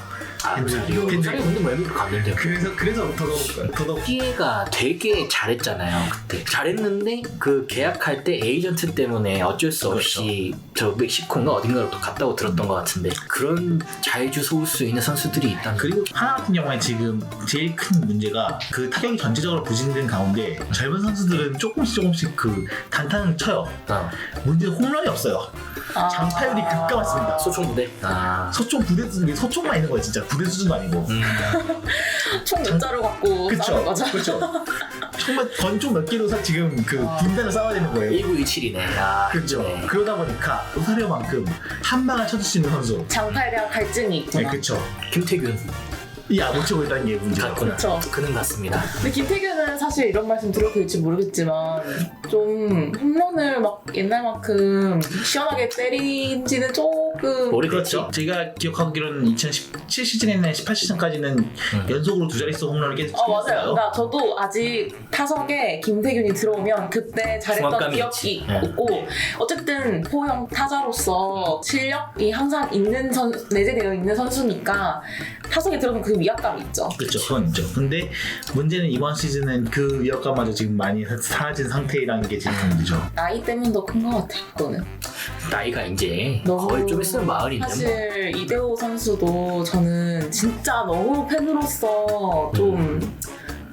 팬들이. 근데 뭐 MVP를 갔는데. 그래서 더더욱 피에가 되게 잘했잖아요 그때. 잘했는데 그 계약할 때 에이전트 때문에 어쩔 수 없이 저 멕시코인가 어딘가로 또 갔다고 들었던 것 같은데 그런 자유주 소울 수 있는 선수들이 있다는. 그리고 하나 같은 경우에 지금 제일 큰 문제가 그 타격이 전체적으로 부진된 가운데 젊은 선수들은 조금씩 그 단타는 쳐요. 문제는 홈런이 없어요. 장타율이 급감했습니다. 소총 부대. 소총 부대 수준이 소총만 있는 거예요 진짜. 부대 수준도 아니고. 총 몇 자루 갖고 싸우는 거죠. 그렇죠. 정말 권총 몇 개로 지금 그 분단을 싸워야 되는 거예요. 1927이네. 그렇죠. 네. 그러다 보니까 로사리오만큼 한 방을 쳐줄 수 있는 선수. 장타에 대한 갈증이 있구나. 네, 그렇죠. 김태균 못 치고 있다는 게 문제예요. 같구나. 그쵸. 그는 같습니다. 근데 김태균은 사실 이런 말씀 드려도 될지 모르겠지만 좀 홈런을 막 옛날만큼 시원하게 때린지는 조금 오래됐죠. 제가 기억하기로는 2017 시즌이나 18 시즌까지는 연속으로 두 자릿수 홈런을 계속 치고 맞아요. 있어요. 그러니까 저도 아직 타석에 김태균이 들어오면 그때 잘했던 중압감이 기억이 있지. 네. 있고 어쨌든 포형 타자로서 실력이 항상 내재되어 있는 선수니까 타석에 들어오면 그 위압감이 있죠. 그렇죠. 그건 있죠. 근데 문제는 이번 시즌은 그 위협감마저 지금 많이 사라진 상태라는 게 지금 문제죠. 나이 때문에 더 큰 것 같아요. 그거는. 나이가 이제 너무 거의 좀 있으면 마흔인데 뭐. 사실 이대호 선수도 저는 진짜 너무 팬으로서 좀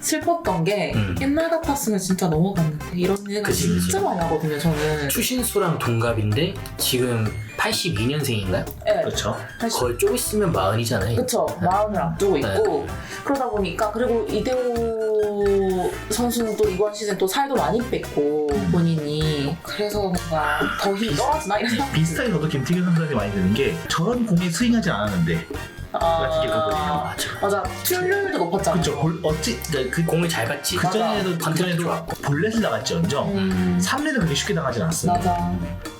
슬펐던 게 옛날 같았으면 진짜 넘어갔는데 이런 얘기가 그치, 진짜 그치. 많이 하거든요. 저는. 추신수랑 동갑인데 지금 82년생인가요? 네. 그렇죠. 거의 좀 있으면 마흔이잖아요. 그쵸. 마음을 앞두고 있고 그러다 보니까 그리고 이대호 선수는 또 이번 시즌 또 살도 많이 뺐고 본인이 그래서 뭔가 더 힘이 떨어지나 이런 생각이 비슷하게 저도 김태균 선수한테 많이 드는 게 저런 공에 스윙하지 않았는데 같은 게 그거거든요. 맞아. 출률도 높았잖아. 그렇죠. 그 공을 잘 봤지. 그전에도 컨택도 좋았고. 볼넷을 나갔지언정 3루는 그렇게 쉽게 나가진 않았어요. 맞아.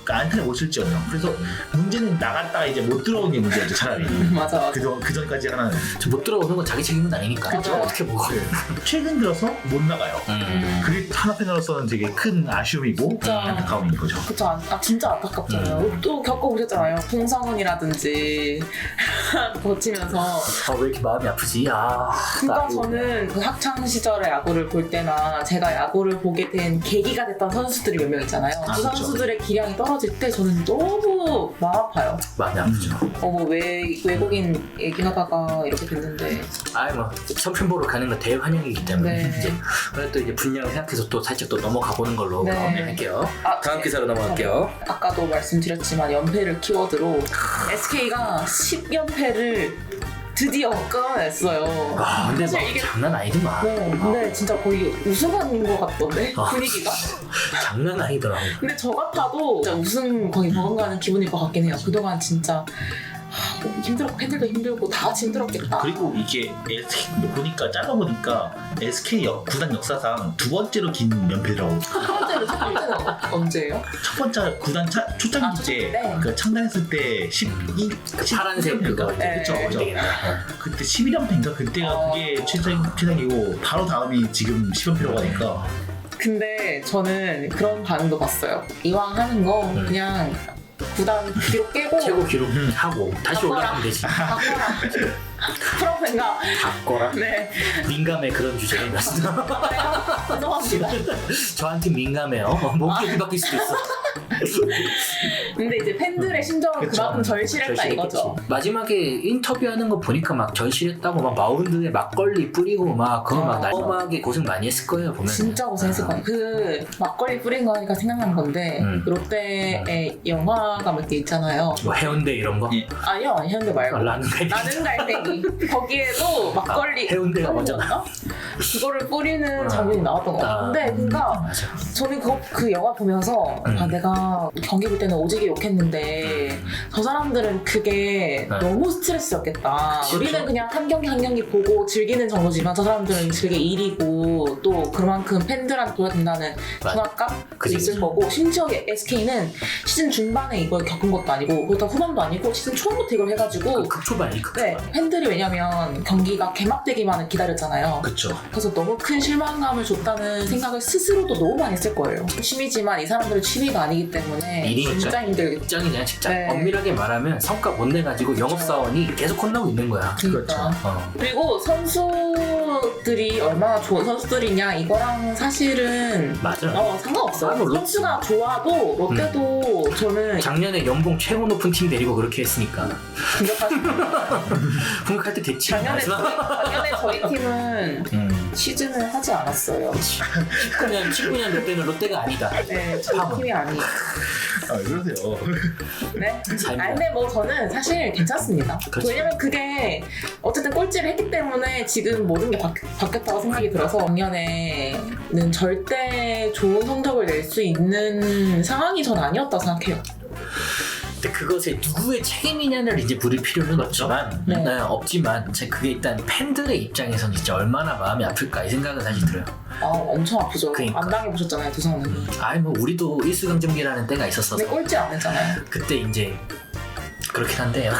그러니까 안타를 못 칠지언정. 그래서 문제는 나갔다가 이제 못 들어오는 게 문제였죠 차라리. 맞아. 그 전까지 하나는 저 못 들어오는 건 자기 책임은 아니니까. 그쵸. 어떻게 먹어요? 최근 들어서 못 나가요. 그게 하나 팬으로서는 되게 큰 아쉬움이고 진짜. 안타까움인 거죠. 그쵸. 진짜 안타깝잖아요. 또 겪어보셨잖아요. 홍성훈이라든지 거치면서. 왜 이렇게 마음이 아프지? 그러니까 저는 그 학창 시절에 야구를 볼 때나 제가 야구를 보게 된 계기가 됐던 선수들이 몇 명 있잖아요. 그 그쵸. 선수들의 기량이 떨어질 때 저는 너무 마음 아파요. 마음이 아프죠. 뭐 외국인 얘기하다가 이렇게 됐는데 뭐 선편 보러 가는 건 대환영이기 때문에 네. 이제 또 이제 분량을 생각해서 또 살짝 또 넘어가 보는 걸로 네. 할게요. 다음 네. 기사로 넘어갈게요. 아까도 말씀드렸지만 연패를 키워드로 SK가 10연패를 드디어 끊어냈어요. 근데 사실 막 이게- 장난 아니더만. 네, 근데 진짜 거의 우승한 것 같던데 분위기가. 장난 아니더라고. 근데 저 같아도 진짜 우승 거의 버금가는 기분일 것 같긴 해요. 그동안 진짜 힘들었고 팬들도 힘들고 다 같이 힘들었겠다. 그리고 이게 SK 보니까 짧아보니까 SK 구단 역사상 두 번째로 긴 연패라고. 첫 번째는 언제예요? 첫 번째 구단 초창기 때 네. 그 창단했을 때 12, 파란색 그거. 네. 그쵸. 되겠네. 그때 11연패인가 그때가 그게 최장이고 바로 다음이 지금 10연패라고 하니까 근데 저는 그런 반응도 봤어요. 이왕 하는 거 그냥 구단 기록 깨고 최고 기록 하고 다시 바꿔라. 올라가면 되지. 바꿔라. 그런 생각. 바꿔라. 네. 민감해 그런 주제는 죄송합니다. 저한테 민감해요. 목소리 바뀔 수도 있어. 근데 이제 팬들의 심정은 그쵸. 그만큼 절실했다 이거죠. 마지막에 인터뷰하는 거 보니까 막 절실했다고 막 마운드에 막걸리 뿌리고 막 그거 막 날엄하게 고생 많이 했을 거예요 보면. 진짜 고생했을 거예요. 그 막걸리 뿌린 거니까 생각난 건데 롯데의 영화가 몇 개 있잖아요. 뭐 해운대 이런 거. 아니요, 해운대 말고. 나는 나는 갈매기. 거기에도 막걸리 해운대가 먼저 나 그거를 뿌리는 장면이 나왔던 것 같은데 그러니까 맞아. 저는 그 영화 보면서 내가 경기 볼 때는 오지게 욕했는데 저 사람들은 그게 너무 스트레스였겠다. 그치, 우리는 그쵸. 그냥 한 경기 보고 즐기는 정도지만 저 사람들은 그게 일이고 또 그만큼 팬들한테 보여야 된다는 맞아. 중압감도 그치, 있을 그치. 거고 심지어 SK는 시즌 중반에 이걸 겪은 것도 아니고 그렇다고 후반도 아니고 시즌 초부터 이걸 해가지고 극초반이 극초반. 네, 팬들이 왜냐면 경기가 개막되기만을 기다렸잖아요. 그쵸. 그래서 너무 큰 실망감을 줬다는 생각을 스스로도 너무 많이 했을 거예요. 취미지만 이 사람들은 취미가 아니기 일이기 때문에 일이 진짜 힘들겠죠. 직장이냐 직장. 네. 엄밀하게 말하면 성과 못 내가지고 영업사원이 계속 혼나고 있는 거야. 그러니까. 어. 그리고 선수들이 얼마나 좋은 선수들이냐 이거랑 사실은 맞아. 상관없어요. 아, 뭐 선수가 좋아도 롯데도 저는 작년에 연봉 최고 높은 팀 데리고 그렇게 했으니까 공격할 때 됐지. 작년에 저희 팀은 음. 시즌을 하지 않았어요. 19년 롯데는 롯데가 아니다. 네, 저희 팀이 아니에요. 아, 그러세요. 네. 삶이야. 근데 뭐 저는 사실 괜찮습니다. 그렇지. 왜냐면 그게 어쨌든 꼴찌를 했기 때문에 지금 모든 게 바뀌었다고 생각이 들어서 작년에는 절대 좋은 성적을 낼 수 있는 상황이 전 아니었다고 생각해요. 근데 그것에 누구의 책임이냐를 이제 물을 필요는 없지만, 네. 없지만 그게 일단 팬들의 입장에서는 진짜 얼마나 마음이 아플까 이 생각은 사실 들어요. 엄청 아프죠. 그러니까. 안 당해보셨잖아요, 두산은. 아이 뭐 우리도 일수강점기라는 때가 있었어서 근데 꼴찌 안 했잖아요. 그때 이제 그렇긴 한데요.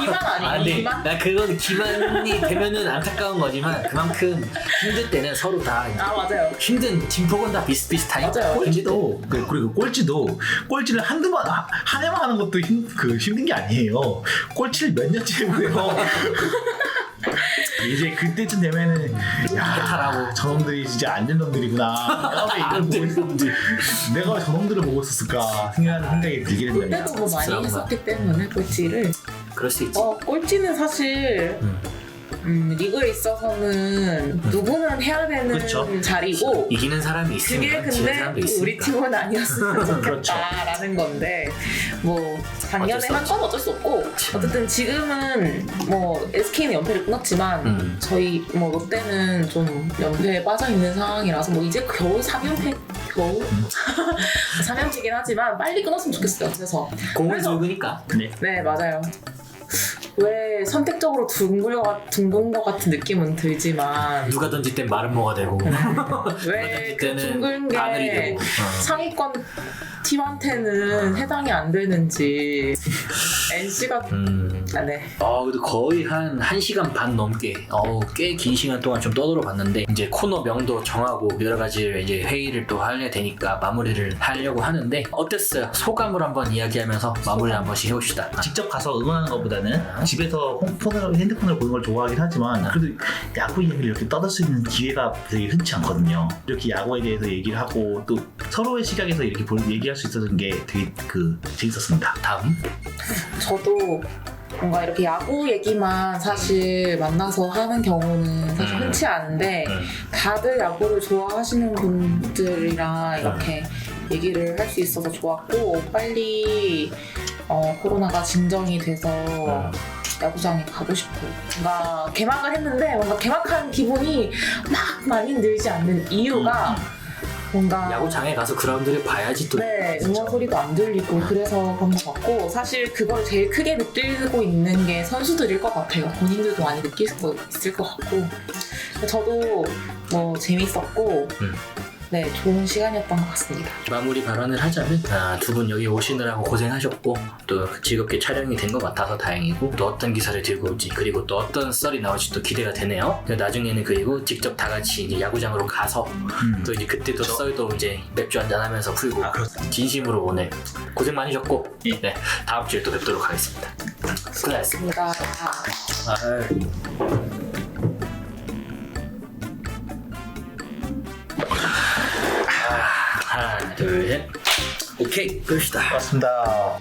기만 아니에요? 네. 기만? 나 그건 기만이 되면은 안타까운 거지만 그만큼 힘들 때는 서로 다 맞아요. 힘든 팀폭은 다 비슷비슷하니까. 맞아요. 꼴찌도 그리고 꼴찌를 한 해만 하는 것도 힘든 게 아니에요. 꼴찌를 몇 년째 해보세요. 이제 그때쯤 되면은 해탈하고. 저놈들이 진짜 안 된 놈들이구나. 내가 왜 저놈들을 보고 있었을까 생각하는 생각이 들게 된답니다. 그때도 뭐 많이 씁쓸한 했었기 때문에 꼴찌를. 그럴 수 있지. 꼴찌는 사실 리그에 있어서는 누구는 해야 되는 그쵸. 자리고 이기는 사람이 그게 있으면 지는 근데 사람도 우리 있으니까. 팀은 아니었으면 그렇죠. 좋겠다라는 건데 뭐 작년에 한 건 어쩔 수 없고 어쨌든 지금은 뭐 SK는 연패를 끊었지만 저희 뭐 롯데는 좀 연패에 빠져 있는 상황이라서 뭐 이제 겨우 3연패 겨우 3연패긴 하지만 빨리 끊었으면 좋겠어요. 그래서 공을 굵으니까. 네 맞아요. 왜 선택적으로 둥근 것 같은 느낌은 들지만 누가 던질 땐 마름모가 되고 왜 그 때는 둥근 바늘이 게 되고. 상위권 팀한테는 해당이 안 되는지 NC가 네. 그래도 거의 한 1시간 반 넘게 꽤 긴 시간 동안 좀 떠들어 봤는데 이제 코너 명도 정하고 여러 가지 이제 회의를 또 하려 되니까 마무리를 하려고 하는데 어땠어요? 소감을 한번 이야기하면서 마무리를 한 번씩 해봅시다. 직접 가서 응원하는 것보다는 집에서 핸드폰을 보는 걸 좋아하긴 하지만 그래도 야구 이야기를 이렇게 떠들 수 있는 기회가 되게 흔치 않거든요. 이렇게 야구에 대해서 얘기를 하고 또 서로의 시각에서 이렇게 얘기할 수 있었던 게 되게 재밌었습니다. 다음. 저도 뭔가 이렇게 야구 얘기만 사실 만나서 하는 경우는 사실 흔치 않은데 다들 야구를 좋아하시는 분들이랑 이렇게 얘기를 할 수 있어서 좋았고 빨리 코로나가 진정이 돼서 야구장에 가고 싶고 뭔가 개막을 했는데 뭔가 개막한 기분이 막 많이 늘지 않는 이유가 뭔가 야구장에 가서 그라운드를 봐야지 또. 네, 응원 소리도 안 들리고 그래서 그런 것 같고 사실 그걸 제일 크게 느끼고 있는 게 선수들일 것 같아요. 본인들도 많이 느낄 수 있을 것 같고 저도 뭐 재밌었고 네, 좋은 시간이었던 것 같습니다. 마무리 발언을 하자면 두 분 여기 오시느라고 고생하셨고 또 즐겁게 촬영이 된 것 같아서 다행이고 또 어떤 기사를 들고 올지 그리고 또 어떤 썰이 나올지 또 기대가 되네요. 나중에는 그리고 직접 다 같이 이제 야구장으로 가서 또 이제 그때 또 썰도 이제 맥주 한잔 하면서 풀고 진심으로 오늘 고생 많으셨고 네, 다음 주에 또 뵙도록 하겠습니다. 수고하셨습니다. 하나 둘 셋 오케이 끝이다. 고맙습니다.